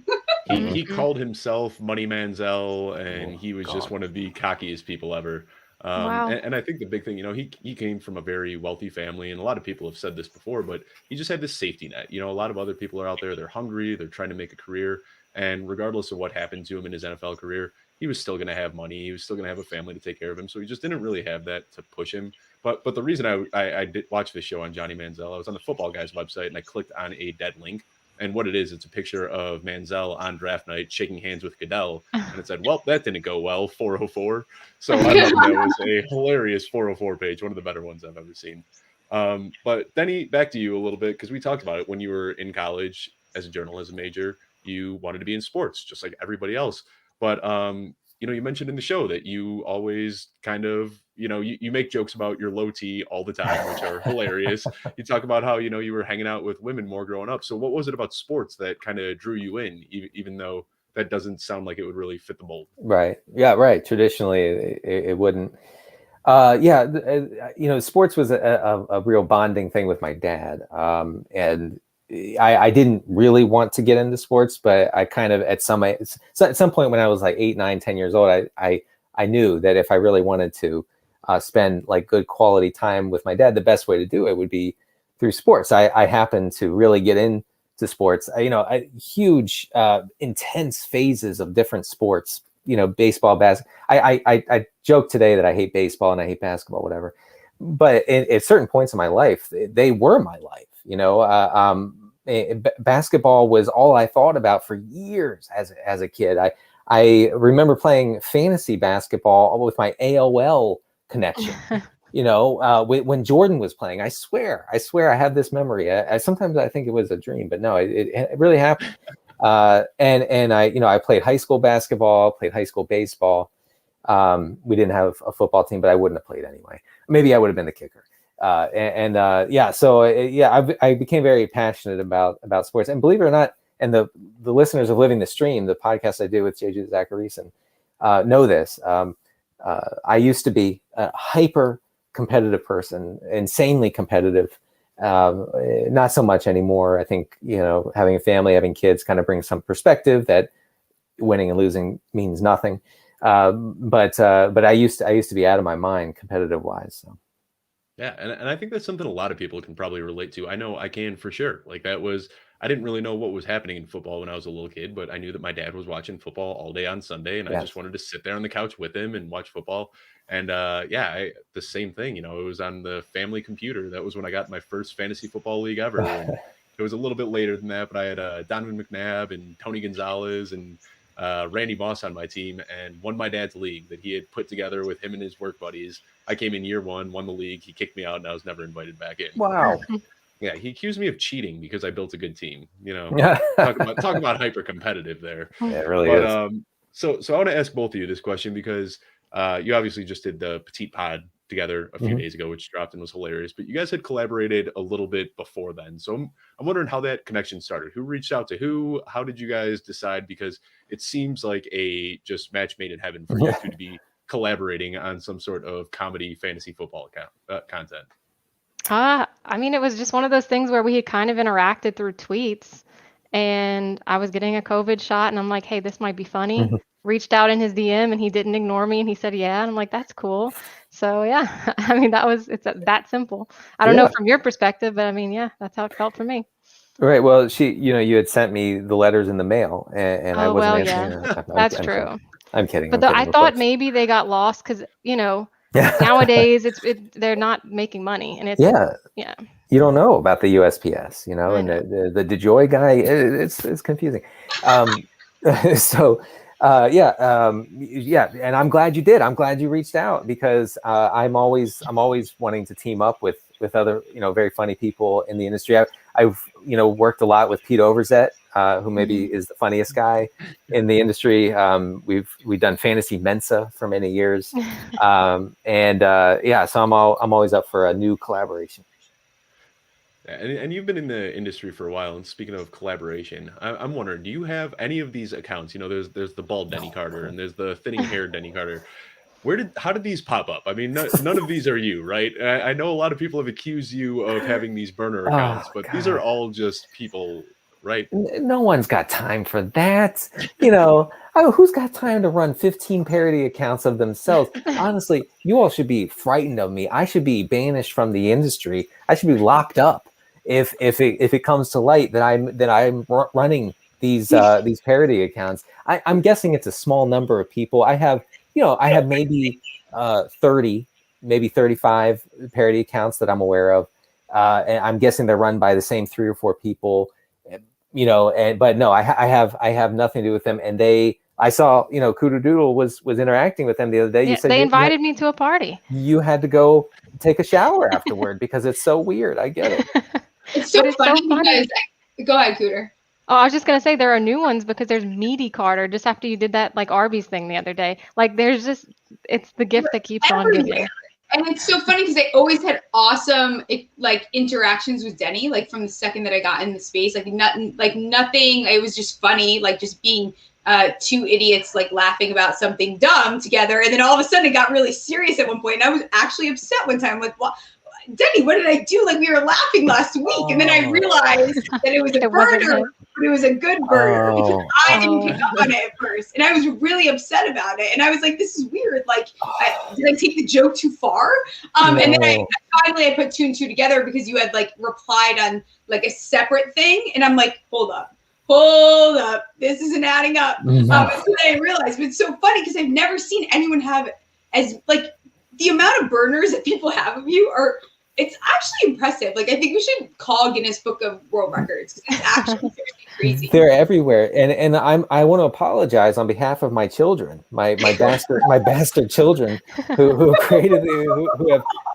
Speaker 1: He called himself Money Manziel, and he was just one of the cockiest people ever.
Speaker 3: Wow.
Speaker 1: And I think the big thing, he came from a very wealthy family, and a lot of people have said this before, but he just had this safety net. A lot of other people are out there, they're hungry, they're trying to make a career, and regardless of what happened to him in his NFL career, he was still going to have money. He was still going to have a family to take care of him. So he just didn't really have that to push him. But the reason I did watch this show on Johnny Manziel, I was on the Football Guys website and I clicked on a dead link. And what it is, it's a picture of Manziel on draft night shaking hands with Goodell. And it said, well, that didn't go well, 404. So I thought that was a hilarious 404 page, one of the better ones I've ever seen. But Denny, back to you a little bit, because we talked about it when you were in college as a journalism major. You wanted to be in sports just like everybody else. But, you mentioned in the show that you always kind of, you make jokes about your low T all the time, which are hilarious. You talk about how, you were hanging out with women more growing up. So what was it about sports that kind of drew you in, even though that doesn't sound like it would really fit the mold? Right.
Speaker 2: Yeah, right. Traditionally, it wouldn't. Sports was a real bonding thing with my dad. And I didn't really want to get into sports, but I kind of at some point when I was like 8, 9, 10 years old, I knew that if I really wanted to spend like good quality time with my dad, the best way to do it would be through sports. I happened to really get into sports, huge, intense phases of different sports, baseball, basketball. I joke today that I hate baseball and I hate basketball, whatever. But at certain points in my life, they were my life. Basketball was all I thought about for years as a kid. I remember playing fantasy basketball with my AOL connection. When Jordan was playing, I swear I have this memory. Sometimes I think it was a dream, but no, it really happened. And I played high school basketball, played high school baseball. We didn't have a football team, but I wouldn't have played anyway. Maybe I would have been the kicker. So I became very passionate about sports, and believe it or not, and the listeners of Living the Stream, the podcast I do with JJ Zacharyson, know this. I used to be a hyper competitive person, insanely competitive. Not so much anymore. I think, having a family, having kids kind of brings some perspective that winning and losing means nothing. But I used to be out of my mind competitive wise. So.
Speaker 1: Yeah. And I think that's something a lot of people can probably relate to. I know I can for sure. Like I didn't really know what was happening in football when I was a little kid, but I knew that my dad was watching football all day on Sunday, and I just wanted to sit there on the couch with him and watch football. And the same thing, it was on the family computer. That was when I got my first fantasy football league ever. And it was a little bit later than that, but I had Donovan McNabb and Tony Gonzalez and Randy Moss on my team, and won my dad's league that he had put together with him and his work buddies. I came in year one, won the league. He kicked me out, and I was never invited back in.
Speaker 2: Wow.
Speaker 1: Yeah, he accused me of cheating because I built a good team. Talk about hyper competitive there.
Speaker 2: Yeah, it really is.
Speaker 1: So I want to ask both of you this question because you obviously just did the Petite Pod together a few days ago, which dropped and was hilarious. But you guys had collaborated a little bit before then. So I'm wondering how that connection started. Who reached out to who? How did you guys decide? Because it seems like a just match made in heaven for you two to be collaborating on some sort of comedy fantasy football content.
Speaker 3: I mean, it was just one of those things where we had kind of interacted through tweets, and I was getting a COVID shot, and I'm like, hey, this might be funny. Reached out in his DM, and he didn't ignore me, and he said, yeah. And I'm like, that's cool. So yeah, I mean, it's that simple. I don't know from your perspective, but I mean, yeah, that's how it felt for me.
Speaker 2: Right. Well, you had sent me the letters in the mail, and I wasn't answering.
Speaker 3: That's true.
Speaker 2: I'm kidding.
Speaker 3: But I thought maybe they got lost because nowadays they're not making money, and it's
Speaker 2: you don't know about the USPS, and the DeJoy guy. It's confusing. And I'm glad you did. I'm glad you reached out because I'm always wanting to team up with other very funny people in the industry. I've worked a lot with Pete Overzet, who maybe is the funniest guy in the industry. We've done Fantasy Mensa for many years, so I'm always up for a new collaboration.
Speaker 1: And you've been in the industry for a while. And speaking of collaboration, I'm wondering, do you have any of these accounts? There's the bald Denny Carter and there's the thinning haired Denny Carter. How did these pop up? I mean, none of these are you, right? I know a lot of people have accused you of having these burner accounts, but these are all just people, right?
Speaker 2: No one's got time for that. Who's got time to run 15 parody accounts of themselves? Honestly, you all should be frightened of me. I should be banished from the industry. I should be locked up if it comes to light that I'm running these parody accounts. I'm guessing it's a small number of people. I have maybe 30, maybe 35 parody accounts that I'm aware of. And I'm guessing they're run by the same 3 or 4 people, but no, I have nothing to do with them. And I saw, Cooterdoodle was interacting with them the other day. You said
Speaker 3: they invited me to a party.
Speaker 2: You had to go take a shower afterward because it's so weird. I get it.
Speaker 4: It's so funny because go ahead, Cooter.
Speaker 3: Oh, I was just going to say there are new ones because there's Meaty Carter just after you did that like Arby's thing the other day. Like there's just, it's the gift that keeps on giving.
Speaker 4: And it's so funny because I always had awesome interactions with Denny, like from the second that I got in the space, nothing, it was just funny, like just being 2 idiots like laughing about something dumb together. And then all of a sudden it got really serious at one point. And I was actually upset one time, like, what? Denny, what did I do? Like we were laughing last week. And then I realized that it was a burner, but it was a good burner because I didn't pick up on it at first. And I was really upset about it. And I was like, this is weird. Like, did I take the joke too far? And then I finally put 2 and 2 together because you had like replied on like a separate thing. And I'm like, hold up. This isn't adding up. And then I realized, but it's so funny because I've never seen anyone have as like the amount of burners that people have of you it's actually impressive. Like, I think we should call Guinness Book of World Records because it's actually crazy.
Speaker 2: They're everywhere, and I want to apologize on behalf of my children, my bastard children who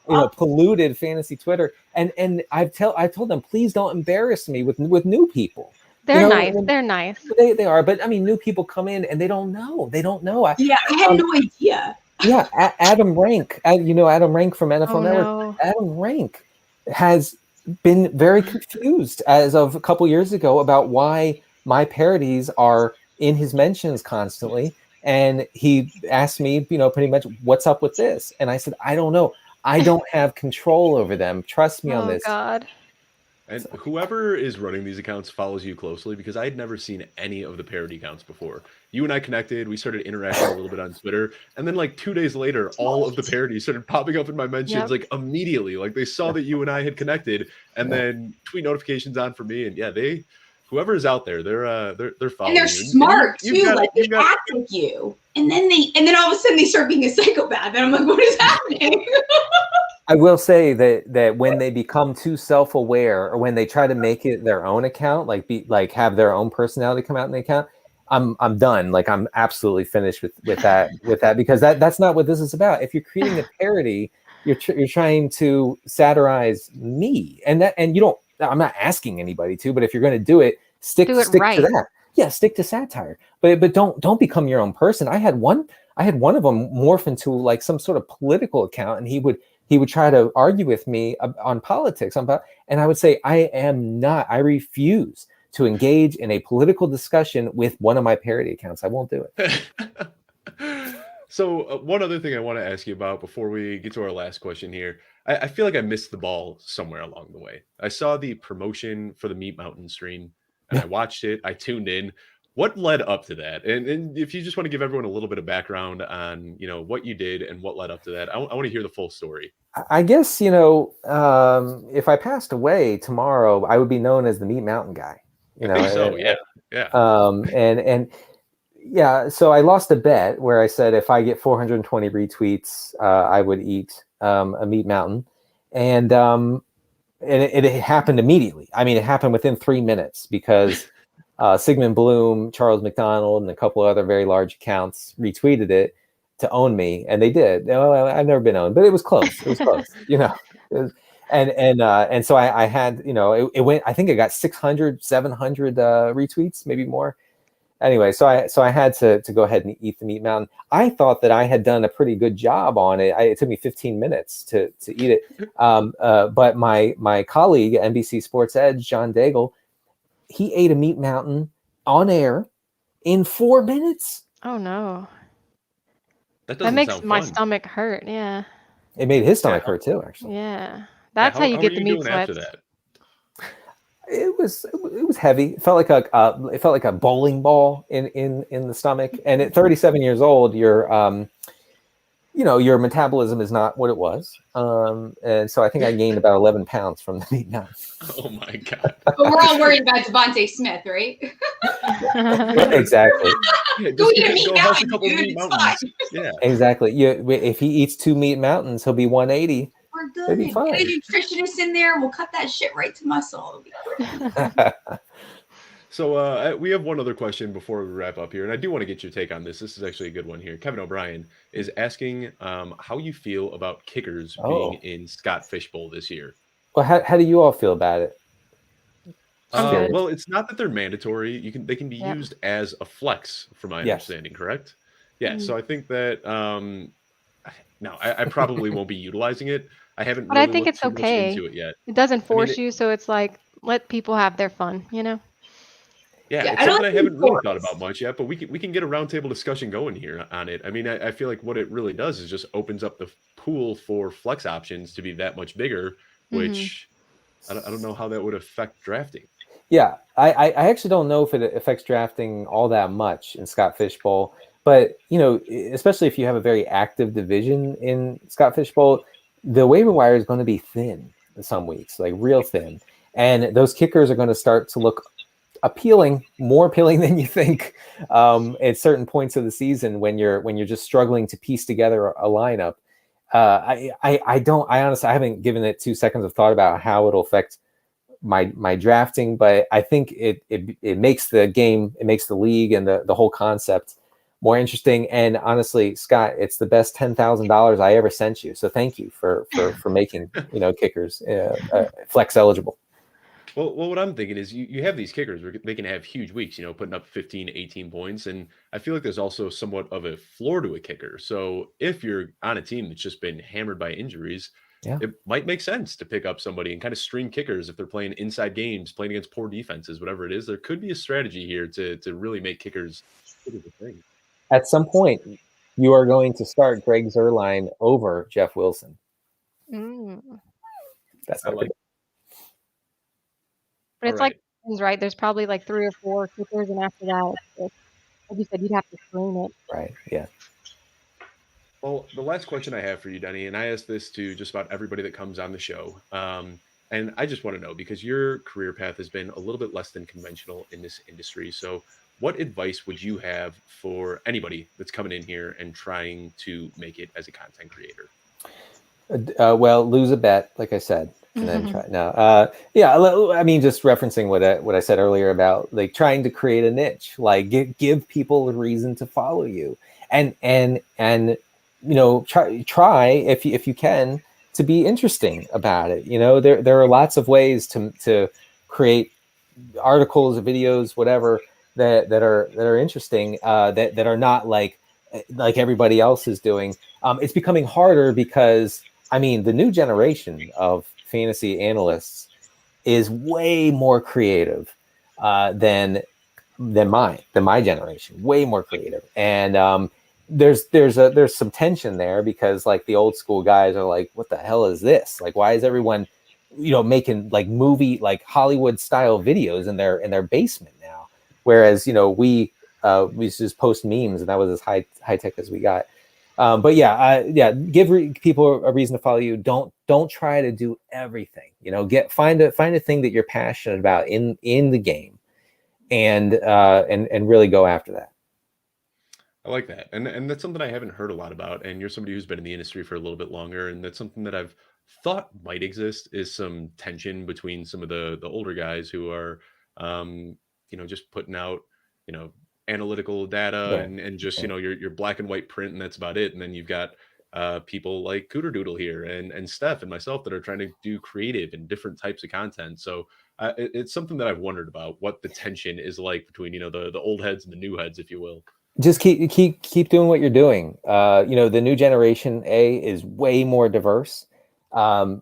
Speaker 2: have polluted fantasy Twitter, and I've told them, please don't embarrass me with new people.
Speaker 3: They're nice. They're nice.
Speaker 2: They are, but I mean, new people come in and they don't know. I
Speaker 4: had no idea.
Speaker 2: Yeah, Adam Rank, Adam Rank from NFL Network.
Speaker 3: No.
Speaker 2: Adam Rank has been very confused as of a couple years ago about why my parodies are in his mentions constantly. And he asked me, pretty much, what's up with this? And I said, I don't know. I don't have control over them. Trust me on this.
Speaker 3: Oh, God.
Speaker 1: And whoever is running these accounts follows you closely because I had never seen any of the parody accounts before. You and I connected. We started interacting a little bit on Twitter. And then like 2 days later, all of the parodies started popping up in my mentions like immediately. Like they saw that you and I had connected and then tweet notifications on for me. And whoever is out there, they're following.
Speaker 4: And they're smart too. They act like you. And then all of a sudden they start being a psychopath. And I'm like, what is happening?
Speaker 2: I will say that when they become too self-aware or when they try to make it their own account, like have their own personality come out in the account, I'm done. Like I'm absolutely finished with that because that's not what this is about. If you're creating a parody, you're trying to satirize me, and you don't. I'm not asking anybody to, but if you're going to do it, stick
Speaker 3: right
Speaker 2: to that. yeah, stick to satire, but don't become your own person. I had one of them morph into like some sort of political account, and he would try to argue with me on politics, and I would say, I refuse to engage in a political discussion with one of my parody accounts. I won't do it.
Speaker 1: So one other thing I want to ask you about before we get to our last question here, I feel like I missed the ball somewhere along the way. I saw the promotion for the Meat Mountain stream, and I watched it. I tuned in. What led up to that? And if you just want to give everyone a little bit of background on, what you did and what led up to that, I want to hear the full story.
Speaker 2: I guess, if I passed away tomorrow, I would be known as the Meat Mountain guy.
Speaker 1: I think so, yeah.
Speaker 2: And yeah, so I lost a bet where I said if I get 420 retweets, I would eat a Meat Mountain, and it happened immediately. I mean, it happened within 3 minutes because Sigmund Bloom, Charles McDonald, and a couple of other very large accounts retweeted it to own me, and they did. Well, I've never been owned, but it was close. It was close, and so I had, it went. I think I got 600, 700 retweets, maybe more. Anyway, so I had to go ahead and eat the Meat Mountain. I thought that I had done a pretty good job on it. It took me 15 minutes to eat it. But my colleague at NBC Sports Edge, John Daigle, he ate a Meat Mountain on air in 4 minutes.
Speaker 3: Oh no.
Speaker 1: That
Speaker 3: makes my stomach hurt. Yeah.
Speaker 2: It made his stomach hurt too, actually.
Speaker 3: Yeah. That's how you get the meat sweats.
Speaker 1: After that?
Speaker 2: It was heavy. It felt like a bowling ball in the stomach. And at 37 years old, your metabolism is not what it was. And so I think I gained about 11 pounds from the Meat Mountain.
Speaker 1: Oh my God.
Speaker 4: But we're all worried about Devontae Smith, right?
Speaker 2: Exactly.
Speaker 1: Yeah,
Speaker 4: Go eat a Meat
Speaker 1: have a
Speaker 4: Mountain,
Speaker 1: couple
Speaker 4: dude.
Speaker 1: Meat
Speaker 4: It's
Speaker 1: Mountains.
Speaker 4: fine.
Speaker 1: Yeah.
Speaker 2: Exactly. If he eats 2 Meat Mountains, he'll be 180.
Speaker 4: We're
Speaker 2: It'll
Speaker 4: good.
Speaker 2: be fine.
Speaker 4: Get a nutritionist in there. We'll cut that shit right to muscle. It'll be great.
Speaker 1: So we have one other question before we wrap up here, and I do want to get your take on this. This is actually a good one here. Kevin O'Brien is asking how you feel about kickers being in Scott Fishbowl this year.
Speaker 2: Well, how do you all feel about it?
Speaker 1: Well, it's not that they're mandatory. They can be used as a flex, from my understanding, correct? Yeah. So I think that no, I probably won't be utilizing it. I haven't.
Speaker 3: But
Speaker 1: really
Speaker 3: I think
Speaker 1: looked
Speaker 3: it's
Speaker 1: too much
Speaker 3: okay.
Speaker 1: into it yet.
Speaker 3: It doesn't force you, so it's like let people have their fun,
Speaker 1: Yeah,
Speaker 4: Yeah,
Speaker 1: it's
Speaker 4: I don't
Speaker 1: something I haven't
Speaker 4: think
Speaker 1: really
Speaker 4: force.
Speaker 1: thought about much yet, but we can get a roundtable discussion going here on it. I mean, I feel like what it really does is just opens up the pool for flex options to be that much bigger, which I don't know how that would affect drafting.
Speaker 2: Yeah, I actually don't know if it affects drafting all that much in Scott Fishbowl, but especially if you have a very active division in Scott Fishbowl, the waiver wire is going to be thin some weeks, like real thin, and those kickers are going to start to look more appealing than you think at certain points of the season when you're just struggling to piece together a lineup. I honestly haven't given it 2 seconds of thought about how it'll affect my drafting, but I think it makes the game, it makes the league and the whole concept more interesting. And honestly, Scott, it's the best $10,000 I ever sent you. So thank you for making kickers flex eligible.
Speaker 1: Well, what I'm thinking is you have these kickers where they can have huge weeks, putting up 15, 18 points. And I feel like there's also somewhat of a floor to a kicker. So if you're on a team that's just been hammered by injuries, it might make sense to pick up somebody and kind of stream kickers if they're playing inside games, playing against poor defenses, whatever it is. There could be a strategy here to really make kickers a thing.
Speaker 2: At some point, you are going to start Greg Zuerlein over Jeff Wilson. That's
Speaker 1: I like it.
Speaker 3: But it's right. There's probably like 3 or 4 kickers, and after that, like you said, you'd have to screen it.
Speaker 2: Right. Yeah.
Speaker 1: Well, the last question I have for you, Denny, and I ask this to just about everybody that comes on the show, and I just want to know, because your career path has been a little bit less than conventional in this industry. So what advice would you have for anybody that's coming in here and trying to make it as a content creator?
Speaker 2: Well, lose a bet, like I said, and then try. No, I mean, just referencing what I said earlier about like trying to create a niche, like give people a reason to follow you, and try if you can to be interesting about it. There are lots of ways to create articles, videos, whatever, that are interesting, that are not like everybody else is doing. It's becoming harder because, I mean, the new generation of fantasy analysts is way more creative than my generation, way more creative. And there's some tension there, because like the old school guys are like, what the hell is this? Like, why is everyone, making like like Hollywood style videos in their basement now? Whereas, we just post memes, and that was as high tech as we got. But yeah, give people a reason to follow you. Don't try to do everything. Find a thing that you're passionate about in the game, and really go after that.
Speaker 1: I like that. And that's something I haven't heard a lot about. And you're somebody who's been in the industry for a little bit longer. And that's something that I've thought might exist, is some tension between some of the older guys who are, just putting out, analytical data,
Speaker 2: Right.
Speaker 1: and just, your black and white print, and that's about it. And then you've got people like Cooterdoodle here and Steph and myself that are trying to do creative and different types of content. So it's something that I've wondered about, what the tension is like between, the old heads and the new heads, if you will.
Speaker 2: Just keep doing what you're doing. The new generation is way more diverse. I mean,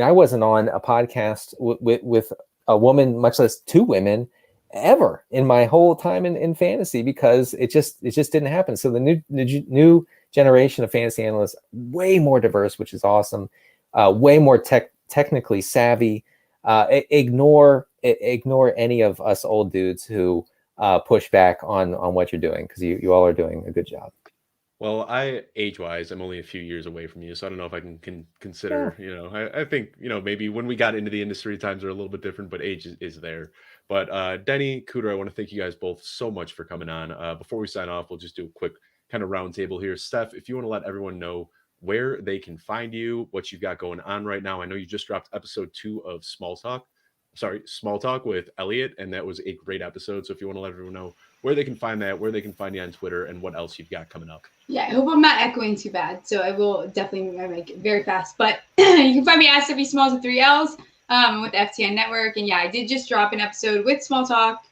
Speaker 2: I wasn't on a podcast with a woman, much less two women, ever in my whole time in fantasy, because it just didn't happen. So the new generation of fantasy analysts, way more diverse, which is awesome. Way more technically savvy. Ignore any of us old dudes who push back on what you're doing, because you all are doing a good job.
Speaker 1: Well, age-wise, I'm only a few years away from you, so I don't know if I can consider, I think, maybe when we got into the industry, times are a little bit different, but age is there. But Denny, Cooter, I want to thank you guys both so much for coming on. Before we sign off, we'll just do a quick kind of roundtable here. Steph, if you want to let everyone know where they can find you, what you've got going on right now. I know you just dropped episode 2 of Small Talk with Elliot, and that was a great episode. So if you want to let everyone know where they can find that, where they can find you on Twitter, and what else you've got coming up.
Speaker 4: Yeah, I hope I'm not echoing too bad. So I will definitely make it very fast. But you can find me at Stephie Smalls with 3 L's with the FTN Network. And yeah, I did just drop an episode with Small Talk.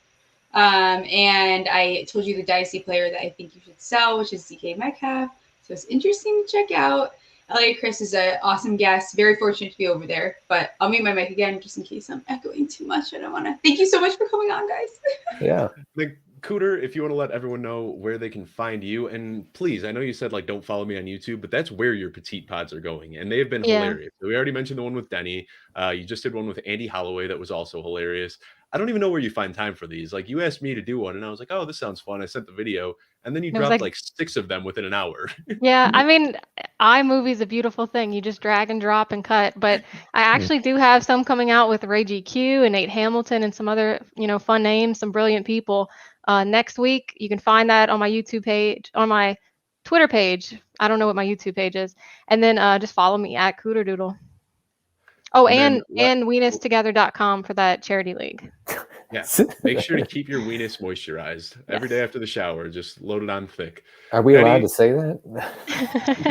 Speaker 4: And I told you the Dynasty player that I think you should sell, which is DK Metcalf. So it's interesting to check out. Elliot Chris is an awesome guest. Very fortunate to be over there. But I'll mute my mic again just in case I'm echoing too much. I don't want to. Thank you so much for coming on, guys.
Speaker 2: Yeah.
Speaker 1: Cooter, if you want to let everyone know where they can find you, and please, I know you said like don't follow me on YouTube, but that's where your petite pods are going, and they have been hilarious. So we already mentioned the one with Denny. You just did one with Andy Holloway that was also hilarious. I don't even know where you find time for these. Like, you asked me to do one, and I was like, oh, this sounds fun. I sent the video, and then you dropped like 6 of them within an hour.
Speaker 3: Yeah, I mean, iMovie's a beautiful thing. You just drag and drop and cut. But I actually do have some coming out with Ray GQ and Nate Hamilton and some other, fun names, some brilliant people. Next week, you can find that on my YouTube page, on my Twitter page. I don't know what my YouTube page is. And then just follow me at cooterdoodle. Oh, and weenustogether.com for that charity league.
Speaker 1: Yeah, make sure to keep your weenus moisturized every day after the shower. Just load it on thick.
Speaker 2: Are we allowed to say that?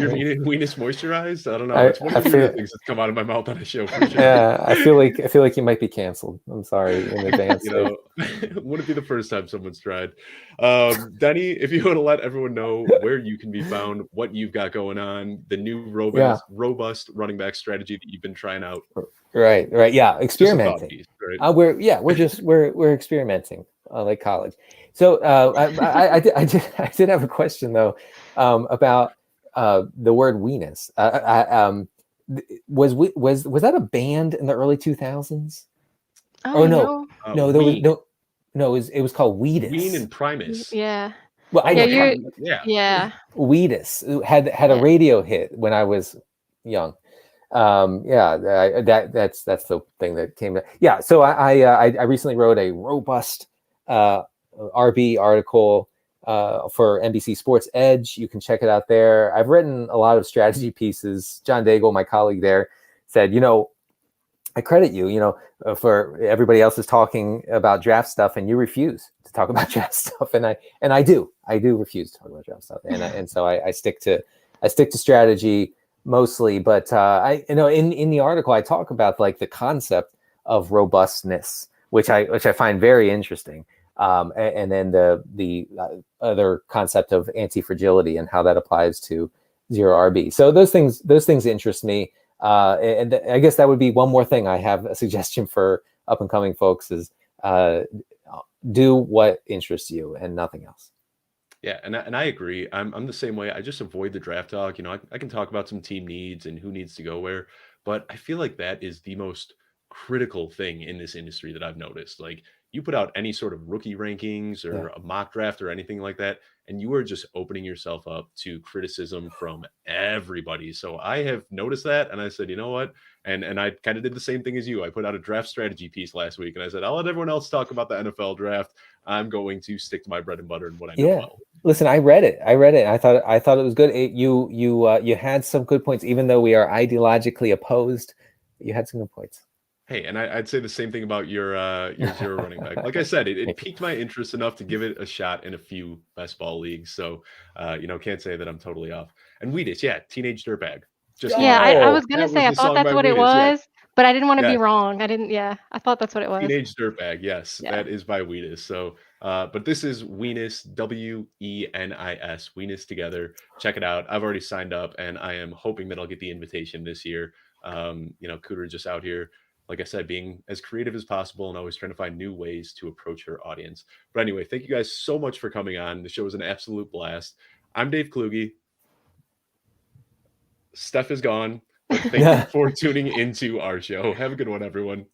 Speaker 1: Your weenus moisterized? I don't know. It's one of the things that come out of my mouth on a show. For sure.
Speaker 2: Yeah, I feel like you might be canceled. I'm sorry in advance.
Speaker 1: Wouldn't be the first time someone's tried. Denny, if you want to let everyone know where you can be found, what you've got going on, the new robust running back strategy that you've been trying out.
Speaker 2: Right. Yeah, experimenting.
Speaker 1: Piece, right?
Speaker 2: We're experimenting like college. So I did have a question though about the word weenus. Was that a band in the early 2000s?
Speaker 3: Oh
Speaker 2: no, it was called Wheatus.
Speaker 1: Ween and Primus.
Speaker 3: Yeah.
Speaker 2: Well,
Speaker 3: yeah.
Speaker 2: Wheatus had a radio hit when I was young. That's the thing that came to. Yeah, so I recently wrote a robust RB article for NBC Sports Edge. You can check it out there. I've written a lot of strategy pieces. John Daigle, my colleague there, said, I credit you, for everybody else is talking about draft stuff and you refuse to talk about draft stuff. And I do refuse to talk about draft stuff. And so I stick to strategy mostly, but in the article I talk about like the concept of robustness, which I find very interesting. And then the other concept of anti-fragility and how that applies to zero RB. So those things interest me. And I guess that would be one more thing. I have a suggestion for up and coming folks is do what interests you and nothing else.
Speaker 1: Yeah, and I agree. I'm the same way. I just avoid the draft talk. You know, I can talk about some team needs and who needs to go where, but I feel like that is the most critical thing in this industry that I've noticed. Like you put out any sort of rookie rankings or a mock draft or anything like that, and you are just opening yourself up to criticism from everybody. So I have noticed that, and I said, you know what? And I kind of did the same thing as you. I put out a draft strategy piece last week, and I said, I'll let everyone else talk about the NFL draft. I'm going to stick to my bread and butter and what I know well.
Speaker 2: Listen, I read it. I thought it was good. You had some good points, even though we are ideologically opposed. You had some good points.
Speaker 1: Hey, and I'd say the same thing about your zero running back. Like I said, it piqued my interest enough to give it a shot in a few best ball leagues. So, can't say that I'm totally off. And Wheatus, teenage dirtbag.
Speaker 3: Just I was gonna say I thought that's what it was, but I didn't want to be wrong. I thought that's what it was.
Speaker 1: Teenage dirtbag, yes, that is by Wheatus. So, but this is Weenus, WENIS, Weenus together. Check it out. I've already signed up, and I am hoping that I'll get the invitation this year. Cooter just out here, like I said, being as creative as possible and always trying to find new ways to approach her audience. But anyway, thank you guys so much for coming on. The show was an absolute blast. I'm Dave Kluge. Steph is gone, but thank you for tuning into our show. Have a good one, everyone.